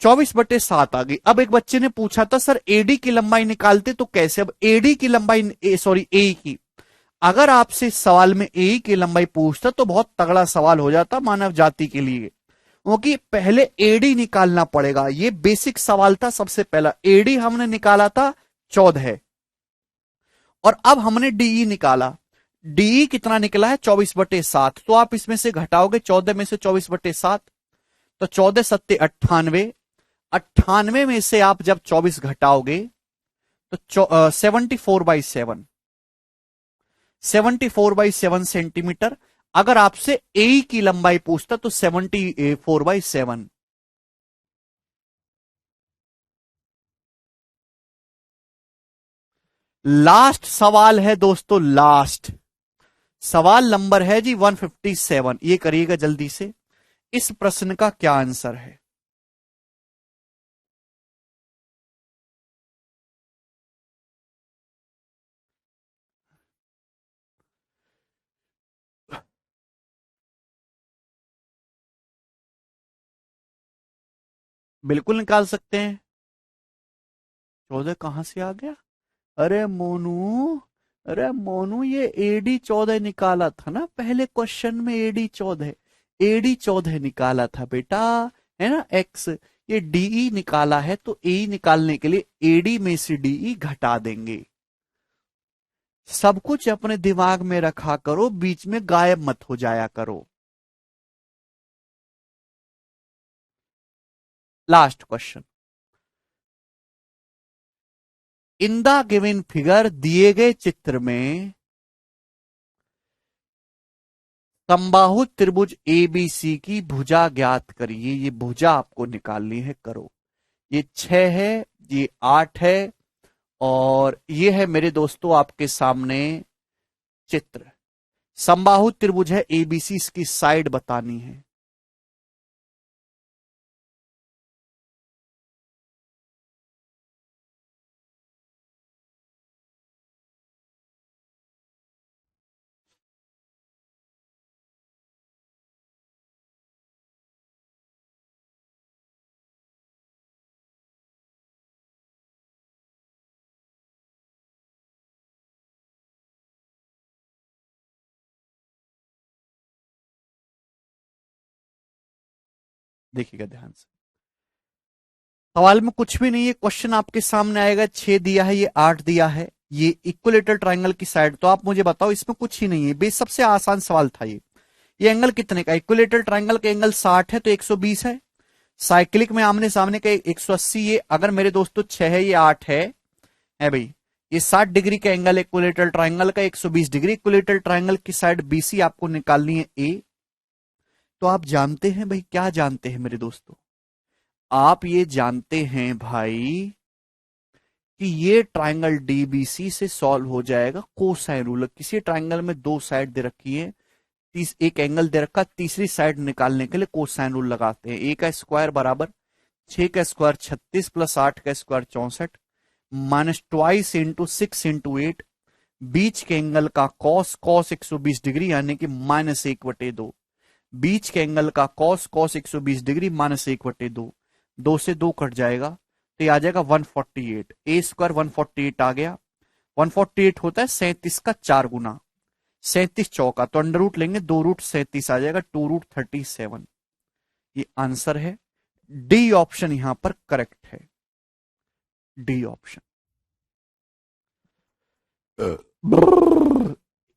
24/7 आ गई। अब एक बच्चे ने पूछा था सर एडी की लंबाई निकालते तो कैसे? अब एडी की लंबाई सॉरी ए की, अगर आपसे इस सवाल में ए की लंबाई पूछता तो बहुत तगड़ा सवाल हो जाता मानव जाति के लिए, क्योंकि पहले एडी निकालना पड़ेगा। ये बेसिक सवाल था। सबसे पहला एडी हमने निकाला था 14 और अब हमने डीई निकाला। डीई कितना निकला है? 24/7। तो आप इसमें से घटाओगे 14 में से 24/7, तो 14 सत्ते 98, 98 में से आप जब 24 घटाओगे तो 74/7, 74/7 सेंटीमीटर। अगर आपसे ए की लंबाई पूछता तो 74/7। लास्ट सवाल है दोस्तों, लास्ट सवाल नंबर है जी 157। ये करिएगा जल्दी से, इस प्रश्न का क्या आंसर है? बिल्कुल निकाल सकते हैं। 14 कहां से आ गया? अरे मोनू, अरे मोनू, ये एडी 14 निकाला था ना पहले क्वेश्चन में, एडी 14, एडी 14 निकाला था बेटा, है ना एक्स। ये डीई निकाला है तो ए निकालने के लिए एडी में से डीई घटा देंगे। सब कुछ अपने दिमाग में रखा करो, बीच में गायब मत हो जाया करो। Last question, in the given figure, दिए गए चित्र में समबाहु त्रिभुज एबीसी की भुजा ज्ञात करिए। ये भुजा आपको निकालनी है, करो। ये 6 है, ये 8 है, और ये है मेरे दोस्तों आपके सामने चित्र। समबाहु त्रिभुज है एबीसी, इसकी साइड बतानी है। देखिएगा ध्यान से, सवाल में कुछ भी नहीं है। क्वेश्चन आपके सामने आएगा, 6 दिया है, ये 8 दिया है, ये इक्विलेटरल ट्रायंगल की साइड। तो आप मुझे बताओ, इसमें कुछ ही नहीं है, बेस सबसे आसान सवाल था ये एंगल कितने का? इक्विलेटरल ट्रायंगल का एंगल 60 है तो 120 है। साइक्लिक में आमने सामने का 180। ये अगर मेरे दोस्तों 6 है, ये 8 है भाई। ये 60 डिग्री का एंगल इक्विलेटरल ट्रायंगल का, 120 डिग्री इक्विलेटरल ट्रायंगल की साइड बीसी आपको निकालनी है ए। तो आप जानते हैं भाई, क्या जानते हैं मेरे दोस्तों? आप ये जानते हैं भाई कि ये ट्रायंगल डीबीसी से सॉल्व हो जाएगा कोसाइन रूल। किसी ट्रायंगल में दो साइड दे रखी है, एक एंगल दे रखा, तीसरी साइड निकालने के लिए कोसाइन रूल लगाते हैं। ए का स्क्वायर बराबर 6 का स्क्वायर 36 प्लस 8 का square 64 minus twice into 6 into 8, बीच के एंगल का कॉस, कॉस 120 डिग्री यानी कि -1/2, बीच के एंगल का कॉस, कॉस 120 डिग्री -1/2, 2 से 2 कट जाएगा तो ये आ जाएगा 148। ए स्क्वायर 148 आ गया। 148 होता है 37 का 4 गुना, 37 चौका, तो अंडर रूट लेंगे, 2 रूट 37 आ जाएगा, 2 रूट 37। ये आंसर है। डी ऑप्शन यहां पर करेक्ट है। D option.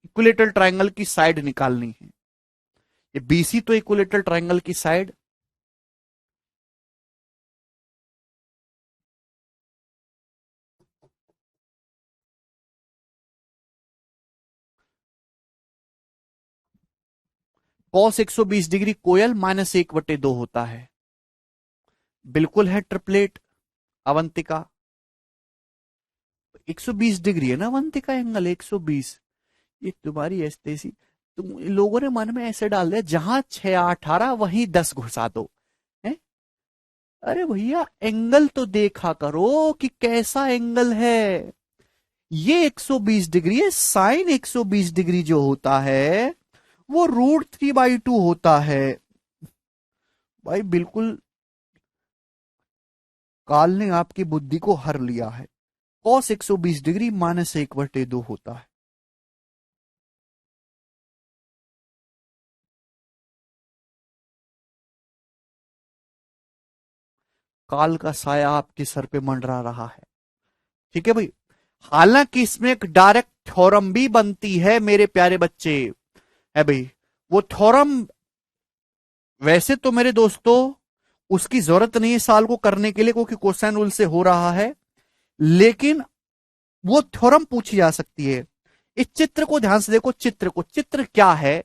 इक्विलेटरल ट्रायंगल की साइड निकालनी है। ये बीसी तो इक्विलेटरल ट्रायंगल की साइड, कॉस 120 डिग्री कोयल -1/2 होता है। बिल्कुल है ट्रिपलेट अवंतिका। 120 डिग्री है ना अवंतिका, एंगल 120। ये तुम्हारी ऐसी, तुम लोगों ने मन में ऐसे डाल दिया जहां 6 18 वहीं 10 घुसा दो। है? अरे भैया एंगल तो देखा करो कि कैसा एंगल है। ये 120 डिग्री है, साइन 120 डिग्री जो होता है वो √3/2 होता है। भाई बिल्कुल काल ने आपकी बुद्धि को हर लिया है। कॉस 120 डिग्री -1/2 होता है। काल का साया आपके सर पे मंडरा रहा है। ठीक है भाई। हालांकि इसमें एक डायरेक्ट थ्योरम भी बनती है मेरे प्यारे बच्चे, है भाई। वो थ्योरम वैसे तो मेरे दोस्तों उसकी जरूरत नहीं है साल को करने के लिए, क्योंकि कोसाइन रूल से हो रहा है, लेकिन वो थ्योरम पूछी जा सकती है। इस चित्र को ध्यान से देखो, चित्र क्या है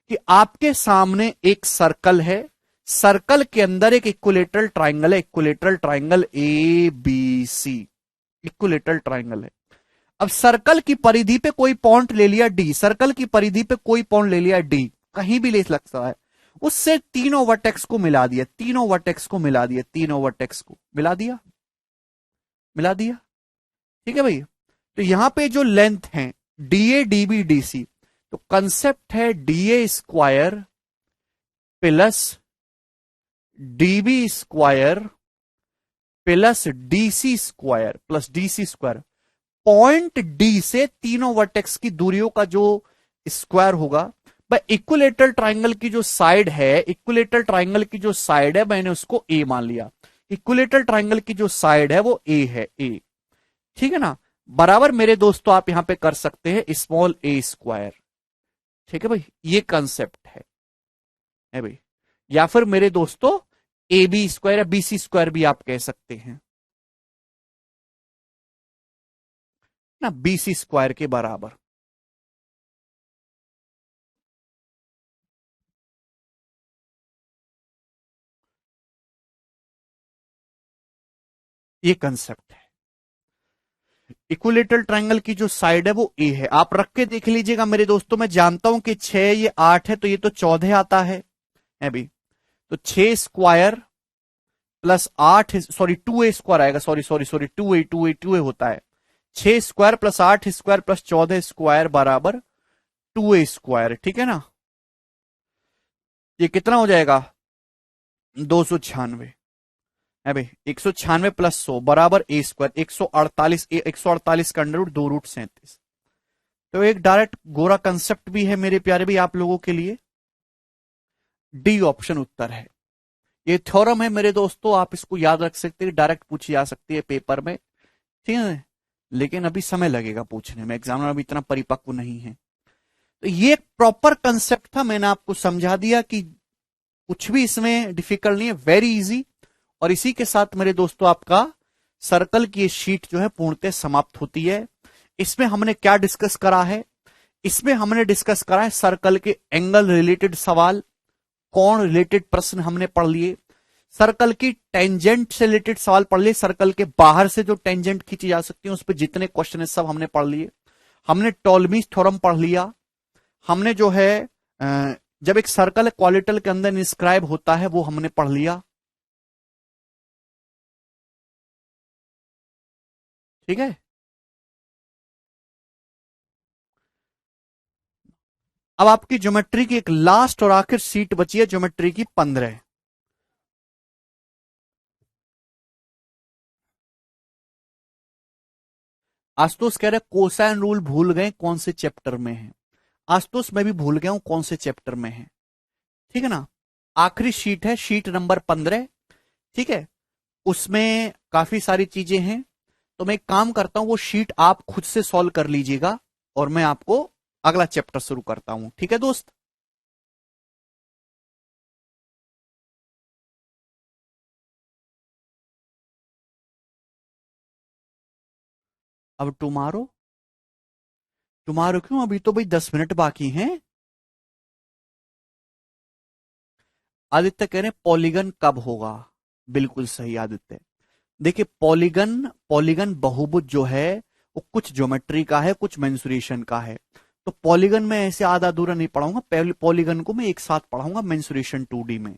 कि आपके सामने एक सर्कल है, सर्कल के अंदर एक इक्विलेटरल ट्राइंगल है, equilateral triangle A B C, equilateral triangle है। अब सर्कल की परिधि पे कोई पॉइंट ले लिया डी, सर्कल की परिधि पे कोई पॉइंट ले लिया डी, कहीं भी ले सकता है, उससे तीनों वर्टेक्स को मिला दिया, तीनों वर्टेक्स को मिला दिया, तीनों वर्टेक्स को मिला दिया, मिला दिया। ठीक है भाई। तो यहां पे जो लेंथ है डीए डीबी डीसी, तो कंसेप्ट है DA square plus dB square plus DC square plus DC square. Point D से तीनों वर्टेक्स की दूरियों का जो स्क्वायर होगा, भाई इक्विलेटरल ट्राइंगल की जो साइड है, इक्विलेटरल ट्राइंगल की जो साइड है मैंने उसको ए मान लिया, इक्विलेटरल ट्राइंगल की जो साइड है वो ए है, ए। ठीक है ना। बराबर मेरे दोस्तों आप यहां पे कर सकते हैं स्मॉल ए स्क्वायर। ठीक है भाई, ये कंसेप्ट है भाई। या फिर मेरे दोस्तों ए बी स्क्वायर या बीसी स्क्वायर भी आप कह सकते हैं ना, बीसी स्क्वायर के बराबर। ये कंसेप्ट है। इक्विलेटरल ट्रायंगल की जो साइड है वो ए है, आप रख के देख लीजिएगा मेरे दोस्तों। मैं जानता हूं कि 6 ये 8 है, तो ये तो 14 आता है अभी। तो 6 square plus 8, sorry 2a square आएगा, सॉरी सॉरी सॉरी 2a होता है। 6 square plus 8 square plus 14 square बराबर 2a स्क्वायर। ठीक है ना। ये कितना हो जाएगा 296 है भाई। 196 प्लस 100 बराबर ए स्क्वायर, 148, 148 का अंडर रूट 2√37। तो एक डायरेक्ट गोरा कंसेप्ट भी है मेरे प्यारे भाई आप लोगों के लिए। डी ऑप्शन उत्तर है। ये थ्योरम है मेरे दोस्तों, आप इसको याद रख सकते हैं, डायरेक्ट पूछी जा सकती है पेपर में। ठीक है, लेकिन अभी समय लगेगा पूछने में, एग्जामिनर अभी इतना परिपक्व नहीं है। तो ये एक प्रॉपर कंसेप्ट था, मैंने आपको समझा दिया कि कुछ भी इसमें डिफिकल्ट नहीं है, वेरी इजी। और इसी के साथ मेरे दोस्तों आपका सर्कल की शीट जो है पूर्णतः समाप्त होती है। इसमें हमने क्या डिस्कस करा है, इसमें हमने डिस्कस करा है सर्कल के एंगल रिलेटेड सवाल, कोण रिलेटेड प्रश्न हमने पढ़ लिए, सर्कल की टेंजेंट से रिलेटेड सवाल पढ़ लिए, सर्कल के बाहर से जो टेंजेंट खींची जा सकती है उस पर जितने क्वेश्चन है सब हमने पढ़ लिए। हमने टॉलमीज थ्योरम पढ़ लिया। हमने जो है जब एक सर्कल क्वालिटल के अंदर इंस्क्राइब होता है वो हमने पढ़ लिया। ठीक है। अब आपकी ज्योमेट्री की एक लास्ट और आखिर सीट बची है, ज्योमेट्री की 15। आशुतोष कह रहे कोसाइन रूल भूल गए कौन से चैप्टर में है। आशुतोष मैं भी भूल गया हूं कौन से चैप्टर में है। ठीक है ना। आखिरी शीट है, शीट नंबर 15। ठीक है, उसमें काफी सारी चीजें हैं, तो मैं एक काम करता हूं, वो शीट आप खुद से सॉल्व कर लीजिएगा और मैं आपको अगला चैप्टर शुरू करता हूं। ठीक है दोस्त। अब टुमारो, टुमारो क्यों, अभी तो भाई 10 मिनट बाकी हैं। आदित्य कह रहे हैं पॉलीगन कब होगा। बिल्कुल सही आदित्य। देखिए पॉलीगन, पॉलीगन बहुभुज जो है वो कुछ ज्योमेट्री का है, कुछ मेंसुरेशन का है। तो पॉलीगन में ऐसे आधा अधूरा नहीं पढ़ाऊंगा, पहले पॉलीगन को मैं एक साथ पढ़ाऊंगा मेंसुरेशन 2D में।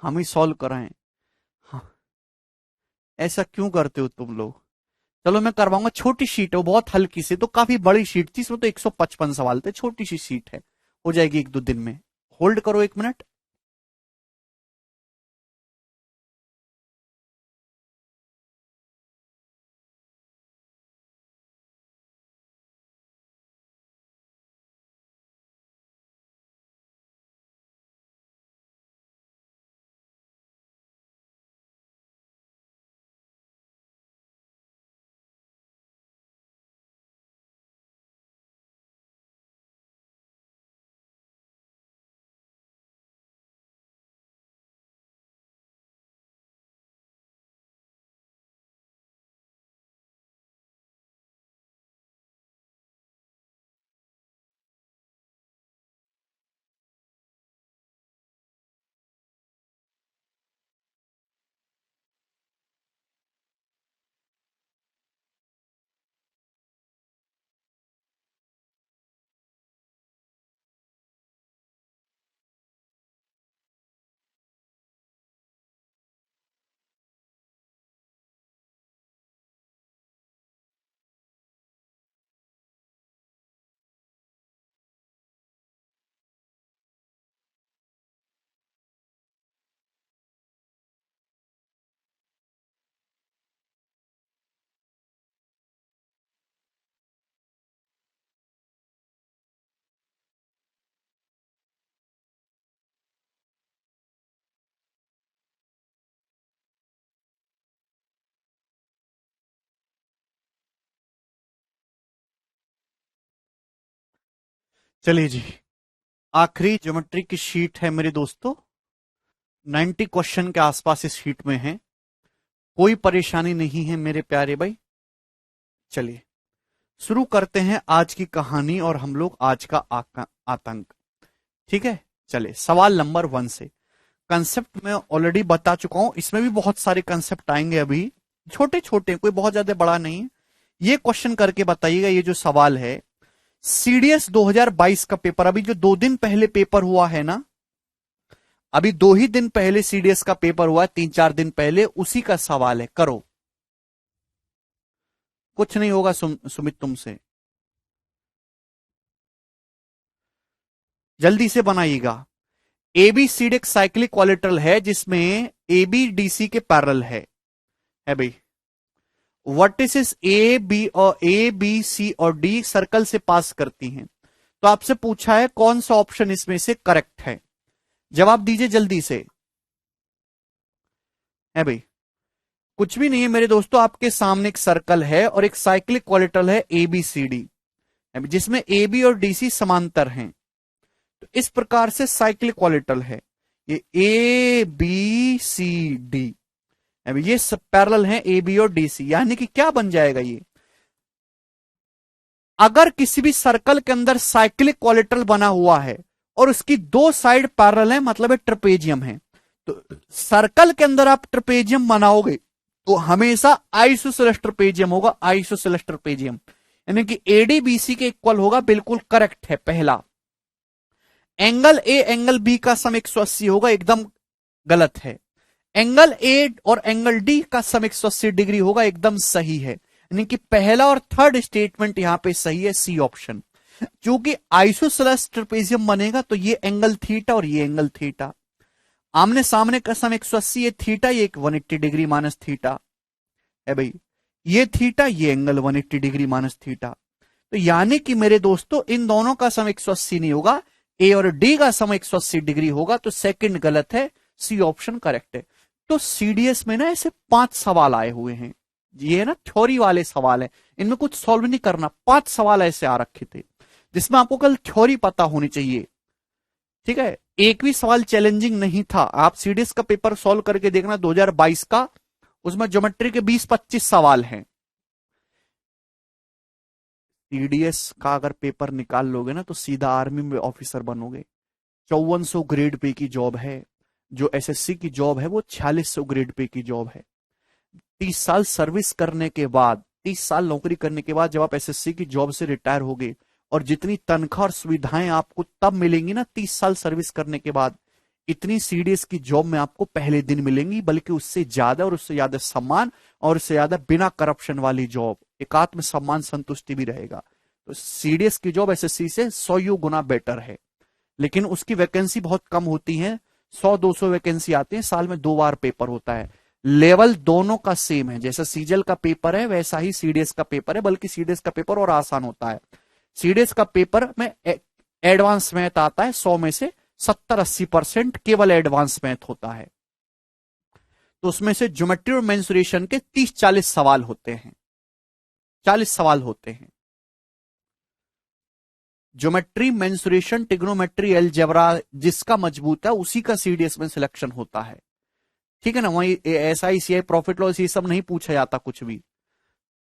हम ही सॉल्व कराएं। हाँ, ऐसा क्यों करते हो तुम लोग। चलो मैं करवाऊंगा, छोटी शीट है वो, बहुत हल्की सी, तो काफी बड़ी शीट थी इसमें तो 155 सवाल थे, छोटी सी शीट है, हो जाएगी 1-2 दिन में। होल्ड करो 1 मिनट। चलिए जी, आखिरी ज्योमेट्री की शीट है मेरे दोस्तों, 90 क्वेश्चन के आसपास इस शीट में है, कोई परेशानी नहीं है मेरे प्यारे भाई। चलिए शुरू करते हैं आज की कहानी और हम लोग आज का आतंक। ठीक है, चलिए सवाल नंबर 1 से। कंसेप्ट मैं ऑलरेडी बता चुका हूं, इसमें भी बहुत सारे कंसेप्ट आएंगे अभी, छोटे छोटे, कोई बहुत ज्यादा बड़ा नहीं। ये क्वेश्चन करके बताइएगा, ये जो सवाल है सीडीएस 2022 का पेपर, अभी जो 2 दिन पहले पेपर हुआ है ना, अभी 2 ही दिन पहले सीडीएस का पेपर हुआ है, 3-4 दिन पहले, उसी का सवाल है, करो। कुछ नहीं होगा सुमित तुमसे, जल्दी से बनाइएगा। एबीसीडी एक साइक्लिक कोलेटरल है जिसमें एबीडीसी के पैरेलल है भाई। वर्टिसेस ए बी सी और डी सर्कल से पास करती हैं। तो आपसे पूछा है कौन सा ऑप्शन इसमें से करेक्ट है, जवाब दीजिए जल्दी से। है भाई, कुछ भी नहीं है मेरे दोस्तों, आपके सामने एक सर्कल है और एक साइक्लिक कोलेटरल है एबीसीडी, जिसमें ए बी और डीसी समांतर हैं। तो इस प्रकार से साइक्लिक कोलेटरल है ये ए बी सी डी, ये सब पैरेलल हैं ए बी और डी सी, यानी कि क्या बन जाएगा ये, अगर किसी भी सर्कल के अंदर साइक्लिक कोलेटरल बना हुआ है और उसकी 2 साइड पैरेलल है, मतलब है ट्रेपेजियम है, तो सर्कल के अंदर आप ट्रेपेजियम बनाओगे तो हमेशा आइसोसेलेस ट्रेपेजियम होगा, आइसोसेलेस ट्रेपेजियम, यानी कि एडीबीसी के इक्वल होगा, बिल्कुल करेक्ट है पहला। एंगल ए एंगल बी का सम 180 होगा, एकदम गलत है। एंगल ए और एंगल डी का सम 180 डिग्री होगा, एकदम सही है, यानी कि पहला और थर्ड स्टेटमेंट यहां पे सही है, सी ऑप्शन। क्योंकि आइसोसेलेस ट्रेपेजियम बनेगा तो ये एंगल थीटा और ये एंगल थीटा। आमने सामने का सम 180, ये थीटा, ये 180 डिग्री माइनस थीटा है भाई, ये थीटा, ये एंगल 180 डिग्री माइनस थीटा। तो यानी कि मेरे दोस्तों इन दोनों का सम 180 नहीं होगा, ए और डी का सम 180 डिग्री होगा। तो सेकंड गलत है, सी ऑप्शन करेक्ट है। तो सीडीएस में ना ऐसे 5 सवाल आए हुए हैं, ये है ना थ्योरी वाले सवाल है, इनमें कुछ सॉल्व नहीं करना। 5 सवाल ऐसे आ रखे थे जिसमें आपको कल थ्योरी पता होनी चाहिए, ठीक है। एक भी सवाल चैलेंजिंग नहीं था। आप सीडीएस का पेपर सॉल्व करके देखना 2022 का, उसमें ज्योमेट्री के 20-25 सवाल हैं। सीडीएस का अगर पेपर निकाल लोगे ना तो सीधा आर्मी में ऑफिसर बनोगे। 5400 ग्रेड पे की जॉब है। जो एसएससी की जॉब है वो 4600 ग्रेड पे की जॉब है। 30 साल सर्विस करने के बाद, 30 साल नौकरी करने के बाद जब आप एसएससी की जॉब से रिटायर होगे, और जितनी तनख्वाह और सुविधाएं आपको तब मिलेंगी ना 30 साल सर्विस करने के बाद, इतनी सीडीएस की जॉब में आपको पहले दिन मिलेंगी, बल्कि उससे ज्यादा, और उससे ज्यादा सम्मान, और उससे ज्यादा बिना करप्शन वाली जॉब, एक आत्म सम्मान संतुष्टि भी रहेगा। तो सीडीएस की जॉब एसएससी से 100 गुना बेटर है, लेकिन उसकी वैकेंसी बहुत कम होती है। 100-200 वैकेंसी आती है, साल में 2 बार पेपर होता है। लेवल दोनों का सेम है, जैसा सीजल का पेपर है वैसा ही सीडीएस का पेपर है, बल्कि सीडीएस का पेपर और आसान होता है। सीडीएस का पेपर में एडवांस मैथ आता है, 100 में से 70-80% केवल एडवांस मैथ होता है। तो उसमें से ज्योमेट्री और मेंसुरेशन के 30-40 सवाल होते हैं, 40 सवाल होते हैं। ज्योमेट्री, मेंसुरेशन, टिग्नोमेट्री, अलजेब्रा जिसका मजबूत है उसी का सीडीएस में सिलेक्शन होता है, ठीक है ना। वहीं एसआई, सीआई, प्रॉफिट लॉस ये सब नहीं पूछा जाता कुछ भी।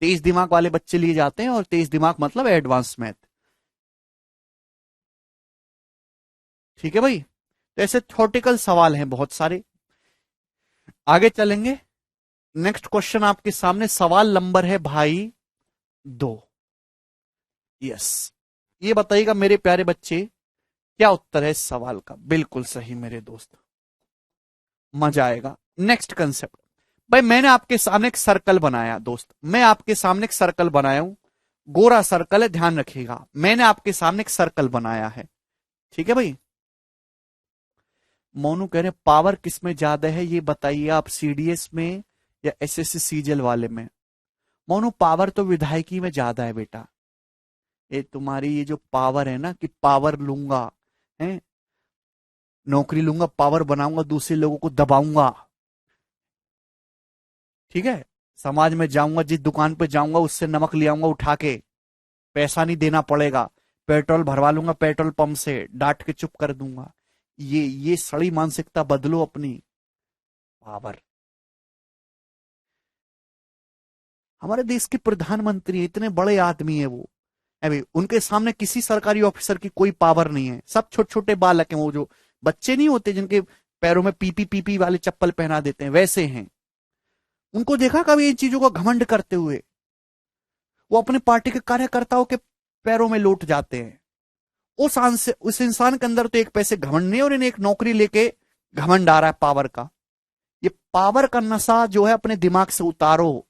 तेज दिमाग वाले बच्चे लिए जाते हैं, और तेज दिमाग मतलब एडवांस मैथ, ठीक है भाई। तो ऐसे थ्योरेटिकल सवाल हैं बहुत सारे। आगे चलेंगे, नेक्स्ट क्वेश्चन आपके सामने, सवाल नंबर है भाई 2। यस, ये बताइएगा मेरे प्यारे बच्चे, क्या उत्तर है इस सवाल का। बिल्कुल सही मेरे दोस्त, मजा आएगा। नेक्स्ट कंसेप्ट, भाई मैंने आपके सामने एक सर्कल बनाया दोस्त, मैं आपके सामने एक सर्कल बनाया हूं, गोरा सर्कल है, ध्यान रखिएगा। मैंने आपके सामने एक सर्कल बनाया है, ठीक है भाई। मोनू कह रहे पावर किस में ज्यादा है, ये बताइए आप, सीडीएस में या एसएससी सीजल वाले में। मोनू पावर तो विधायकी में ज्यादा है बेटा। ये तुम्हारी ये जो पावर है ना, कि पावर लूंगा है, नौकरी लूंगा, पावर बनाऊंगा, दूसरे लोगों को दबाऊंगा, ठीक है। समाज में जाऊंगा, जिस दुकान पे जाऊंगा उससे नमक ले आऊंगा उठा के, पैसा नहीं देना पड़ेगा, पेट्रोल भरवा लूंगा पेट्रोल पंप से, डांट के चुप कर दूंगा। ये सड़ी मानसिकता बदलो अपनी। पावर, हमारे देश के प्रधानमंत्री इतने बड़े आदमी है वो, अभी उनके सामने किसी सरकारी ऑफिसर की कोई पावर नहीं है। सब छोटे छोटे बालक हैं, वो जो बच्चे नहीं होते जिनके पैरों में पीपी पीपी वाले चप्पल पहना देते हैं, वैसे हैं। उनको देखा कभी इन चीजों का घमंड करते हुए? वो अपने पार्टी के कार्यकर्ताओं के पैरों में लौट जाते हैं। उस इंसान के अंदर तो एक पैसे घमंड नहीं, और इन्हें एक नौकरी लेके घमंड आ रहा है पावर का। ये पावर का नशा जो है अपने दिमाग से उतारो।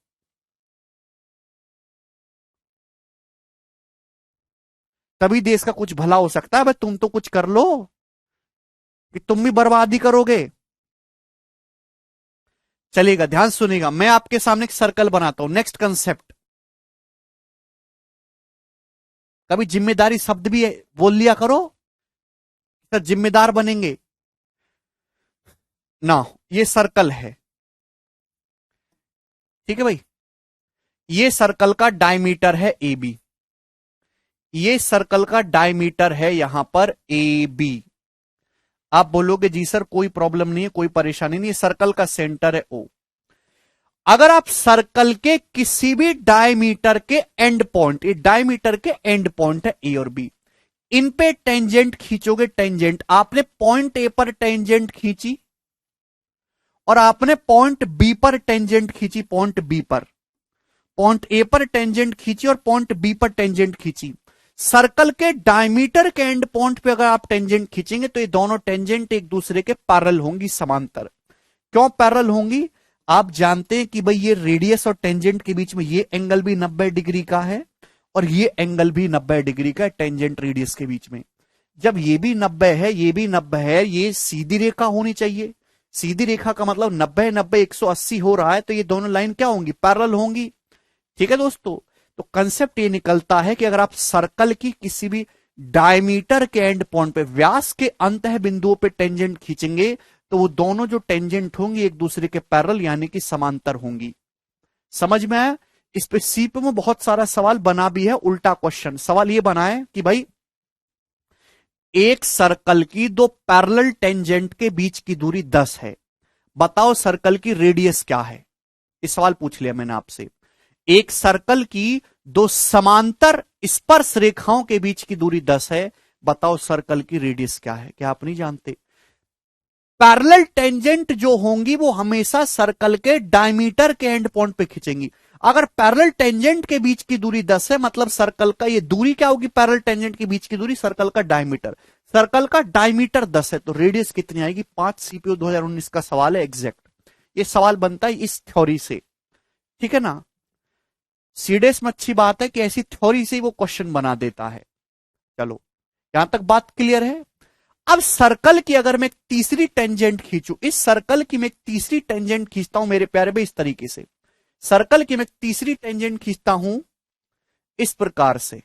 तभी देश का कुछ भला हो सकता है। भाई तुम तो कुछ कर लो, कि तुम भी बर्बादी करोगे। चलेगा, ध्यान सुनेगा, मैं आपके सामने एक सर्कल बनाता हूं। नेक्स्ट कंसेप्ट, कभी जिम्मेदारी शब्द भी बोल लिया करो, सर जिम्मेदार बनेंगे ना। ये सर्कल है, ठीक है भाई। ये सर्कल का डायमीटर है ए बी, ये सर्कल का डायमीटर है यहां पर ए बी। आप बोलोगे जी सर कोई प्रॉब्लम नहीं है, कोई परेशानी नहीं है, सर्कल का सेंटर है ओ। अगर आप सर्कल के किसी भी डायमीटर के एंड पॉइंट, ये डायमीटर के एंड पॉइंट है ए और बी, इन पे टेंजेंट खींचोगे, टेंजेंट आपने पॉइंट ए पर टेंजेंट खींची, और आपने पॉइंट बी पर टेंजेंट खींची, पॉइंट बी पर, पॉइंट ए पर टेंजेंट खींची और पॉइंट बी पर टेंजेंट खींची। सर्कल के डायमीटर के एंड पॉइंट पे अगर आप टेंजेंट खींचेंगे तो ये दोनों टेंजेंट एक दूसरे के पैरेलल होंगी, समांतर। क्यों पैरेलल होंगी? आप जानते हैं कि भाई ये रेडियस और टेंजेंट के बीच में ये एंगल भी 90 डिग्री का है, और ये एंगल भी 90 डिग्री का है टेंजेंट रेडियस के बीच में। जब ये भी 90 है, ये भी 90 है, ये सीधी रेखा होनी चाहिए, सीधी रेखा का मतलब 90 90 180 हो रहा है, तो ये दोनों लाइन क्या होंगी, पैरेलल होंगी। ठीक है दोस्तों, तो कंसेप्ट ये निकलता है कि अगर आप सर्कल की किसी भी डायमीटर के एंड पॉइंट पे, व्यास के अंत बिंदुओं पे टेंजेंट खींचेंगे, तो वो दोनों जो टेंजेंट होंगी एक दूसरे के पैरेलल यानी कि समांतर होंगी। समझ में आया? इस पे सीप में बहुत सारा सवाल बना भी है, उल्टा क्वेश्चन। सवाल ये बना है कि भाई एक सर्कल की दो पैरेलल टेंजेंट के बीच की दूरी 10 है, बताओ सर्कल की रेडियस क्या है। इस सवाल पूछ लिया मैंने आपसे। एक सर्कल की दो समांतर स्पर्श रेखाओं के बीच की दूरी 10 है, बताओ सर्कल की रेडियस क्या है। क्या आप नहीं जानते? पैरेलल टेंजेंट जो होंगी वो हमेशा सर्कल के डायमीटर के एंड पॉइंट पे खींचेंगी। अगर पैरेलल टेंजेंट के बीच की दूरी 10 है, मतलब सर्कल का ये दूरी क्या होगी, पैरेलल टेंजेंट के बीच की दूरी, सर्कल का डायमीटर। सर्कल का डायमीटर 10 है, तो रेडियस कितनी आएगी? 5। सीपीओ 2019 का सवाल है एग्जैक्ट। ये सवाल बनता है इस थ्योरी से, ठीक है ना। सीडेस में अच्छी बात है कि ऐसी थ्योरी से ही वो क्वेश्चन बना देता है। चलो, यहां तक बात क्लियर है। अब सर्कल की अगर मैं तीसरी टेंजेंट खींचूं, इस सर्कल की मैं तीसरी टेंजेंट खींचता हूं मेरे प्यारे भाई, इस तरीके से सर्कल की मैं तीसरी टेंजेंट खींचता हूं इस प्रकार से।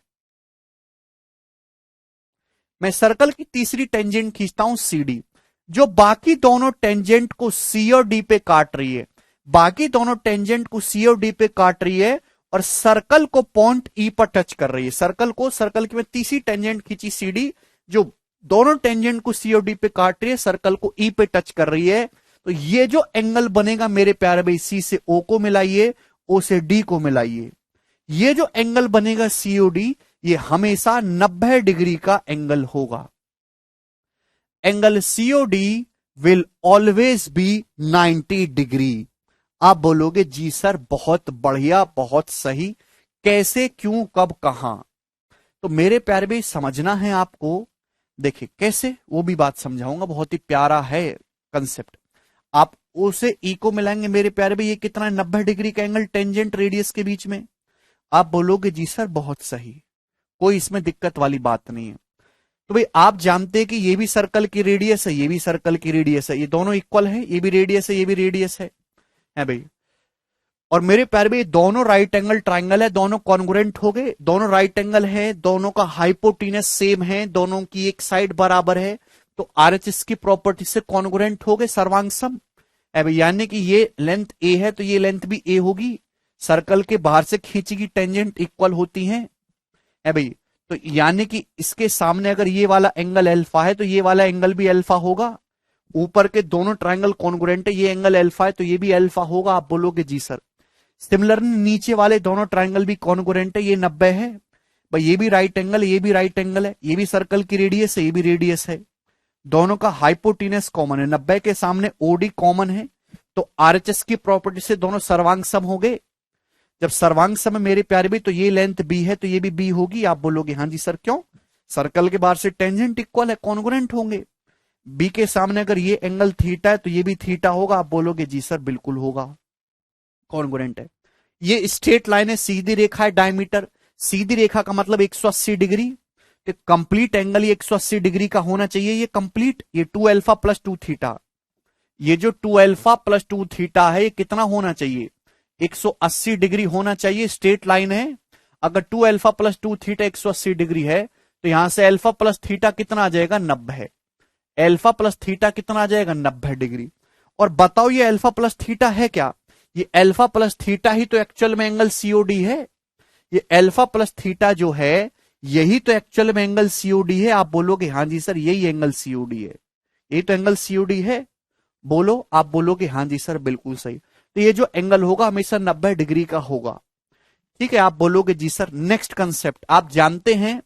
मैं सर्कल की तीसरी टेंजेंट खींचता हूं सीडी, जो बाकी दोनों टेंजेंट को सी और डी पे काट रही है, बाकी दोनों टेंजेंट को सी और डी पे काट रही है और सर्कल को पॉइंट ई पर टच कर रही है। सर्कल की मैं तीसरी टेंजेंट खींची सीडी, जो दोनों टेंजेंट को सी और डी पे काट रही है, सर्कल को ई पे टच कर रही है। तो ये जो एंगल बनेगा मेरे प्यारे भाई, सी से ओ को मिलाइए, ओ से डी को मिलाइए, ये जो एंगल बनेगा सीओडी, ये हमेशा 90 डिग्री का एंगल होगा। Angle COD will always be 90 degree. आप बोलोगे जी सर बहुत बढ़िया, बहुत सही, कैसे, क्यों, कब, कहां? तो मेरे प्यारे भाई समझना है आपको। देखिए कैसे, वो भी बात समझाऊंगा, बहुत ही प्यारा है कंसेप्ट। आप उसे ई को मिलाएंगे मेरे प्यारे भाई, ये कितना है, 90 डिग्री का एंगल टेंजेंट रेडियस के बीच में। आप बोलोगे जी सर बहुत सही, कोई इसमें दिक्कत वाली बात नहीं है। तो भाई आप जानते हैं कि ये भी सर्कल की रेडियस है, ये भी सर्कल की रेडियस है, ये दोनों इक्वल है, ये भी रेडियस है, ये भी रेडियस है भाई। और मेरे प्यारे भाई दोनों राइट एंगल ट्राइंगल है, दोनों कॉन्ग्रुएंट हो गए, दोनों राइट एंगल है, दोनों का हाइपोटीनस सेम है, दोनों की एक साइड बराबर है, तो आरएचएस की प्रॉपर्टी से कॉन्ग्रुएंट हो गए, सर्वांग सम। यानी कि ये लेंथ ए है तो ये लेंथ भी ए होगी, सर्कल के बाहर से खींची गई टेंजेंट इक्वल होती है भाई। तो यानी कि इसके सामने अगर ये वाला एंगल अल्फा है तो ये वाला एंगल भी अल्फा होगा। ऊपर के दोनों ट्रायंगल कॉन्ग्रुएंट है, ये एंगल अल्फा है तो ये भी अल्फा होगा। आप बोलोगे जी सर। सिमिलरली नीचे वाले दोनों ट्रायंगल भी कॉन्ग्रुएंट है, ये 90 है भाई, ये भी राइट एंगल, ये भी राइट एंगल है, ये भी सर्कल की रेडियस है, ये भी रेडियस है, दोनों का हाइपोटीनस कॉमन है, 90 के सामने ओडी कॉमन है, तो आरएचएस की प्रॉपर्टी से दोनों सर्वांग सम हो गए। जब सर्वांग सम मेरे प्यारे भी, तो ये लेंथ बी है तो ये भी बी होगी। आप बोलोगे हाँ जी सर क्यों, सर्कल के बाहर से टेंजेंट इक्वल है, कॉन्ग्रुएंट होंगे। बी के सामने अगर ये एंगल थीटा है तो ये भी थीटा होगा। आप बोलोगे जी सर बिल्कुल होगा, कॉन्ग्रुएंट है। ये स्ट्रेट लाइन है, सीधी रेखा है, डायमीटर, सीधी रेखा का मतलब 180 डिग्री, तो कंप्लीट एंगल ये 180 डिग्री का होना चाहिए, ये कंप्लीट, ये 2 अल्फा प्लस 2 थीटा, ये जो 2 अल्फा प्लस 2 थीटा है ये कितना होना चाहिए, 180 डिग्री होना चाहिए। स्ट्रेट लाइन है, अगर 2 अल्फा प्लस 2 थीटा 180 डिग्री है तो यहां से अल्फा प्लस थीटा कितना आ जाएगा, 90। अल्फा प्लस थीटा कितना आ जाएगा, 90 डिग्री। और बताओ ये अल्फा प्लस थीटा है क्या, ये अल्फा प्लस थीटा ही तो एक्चुअल में एंगल सीओडी है। ये अल्फा प्लस थीटा जो है यही तो एक्चुअल में एंगल सीओडी है। आप बोलोगे हाँ जी सर यही एंगल सीओडी है, यही तो एंगल सीओडी है। बोलो, आप बोलोगे हाँ जी सर बिल्कुल सही। तो ये जो एंगल होगा हमेशा 90 डिग्री का होगा, ठीक है। आप बोलोगे जी सर। नेक्स्ट कंसेप्ट, आप जानते हैं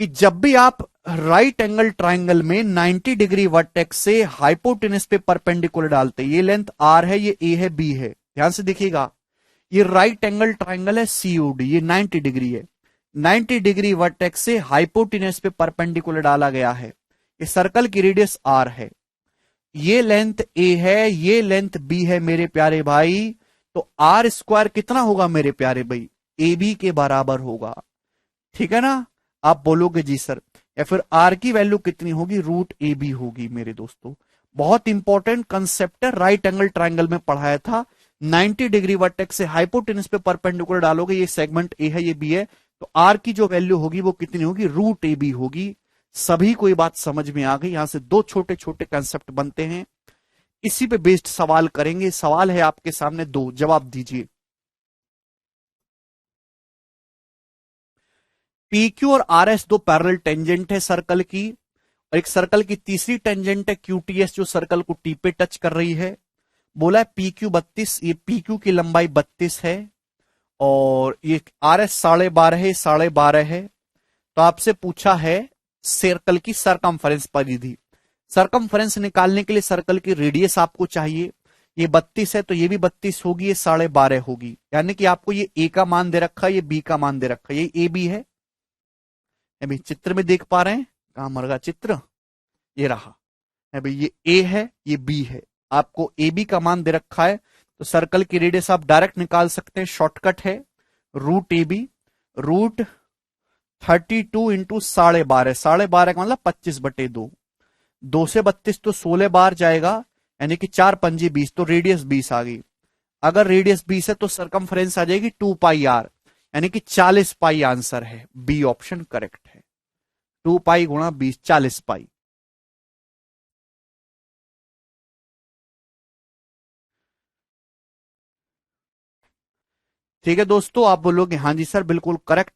कि जब भी आप राइट एंगल ट्राइंगल में 90 डिग्री वर्टेक्स से हाइपोटेनस पे परपेंडिकुलर डालते हैं, ये लेंथ आर है, ये ए है, बी है, ध्यान से देखिएगा, ये राइट एंगल ट्राइंगल है सीओडी, ये 90 डिग्री है, 90 डिग्री वर्टेक्स से हाइपोटेनस पे परपेंडिकुलर डाला गया है, ये सर्कल की रेडियस आर है, ये लेंथ ए है, ये लेंथ बी है मेरे प्यारे भाई। तो आर स्क्वायर कितना होगा मेरे प्यारे भाई, ए बी के बराबर होगा, ठीक है ना। आप बोलोगे जी सर, या फिर आर की वैल्यू कितनी होगी, रूट ए बी होगी मेरे दोस्तों। बहुत इंपॉर्टेंट कंसेप्ट है, राइट एंगल ट्राइंगल में पढ़ाया था। 90 डिग्री वर्टेक्स से हाइपोटेनस पे परपेंडिकुलर डालोगे, ये सेगमेंट ए है, ये बी है, तो आर की जो वैल्यू होगी वो कितनी होगी, रूट ए बी होगी। सभी को ये बात समझ में आ गई। यहां से दो छोटे छोटे कंसेप्ट बनते हैं, इसी पे बेस्ड सवाल करेंगे। सवाल है आपके सामने, दो जवाब दीजिए। पी क्यू और आर एस दो पैरेलल टेंजेंट है सर्कल की, और एक सर्कल की तीसरी टेंजेंट है क्यूटीएस जो सर्कल को टी पे टच कर रही है। बोला है पी क्यू 32, ये पी क्यू की लंबाई 32 है और ये आर एस 12.5 है, 12.5 है। तो आपसे पूछा है सर्कल की सरकमफ्रेंस परिधि। सरकमफ्रेंस निकालने के लिए सर्कल की रेडियस आपको चाहिए। ये 32 है तो ये भी 32 होगी, ये 12.5 होगी। यानी कि आपको ये ए का मान दे रखा है, ये बी का मान दे रखा है, ये ए बी है। अभी चित्र में देख पा रहे हैं, कहां मर गया चित्र, ये रहा है भाई, ये ए है ये बी है। आपको ए बी का मान दे रखा है, तो सर्कल की रेडियस आप डायरेक्ट निकाल सकते हैं, शॉर्टकट है root A B, root 32 into 12.5, 12.5 का मतलब 25/2, 2 से 32 तो 16 बार जाएगा, यानी कि 4×5 20, तो रेडियस 20 आ गई। अगर रेडियस 20 है तो सरकमफ्रेंस आ जाएगी 2πr, यानी कि 40π आंसर है, बी ऑप्शन करेक्ट है। 2π गुणा 20, 40π। ठीक है दोस्तों, आप बोलोगे हाँ जी सर बिल्कुल करेक्ट।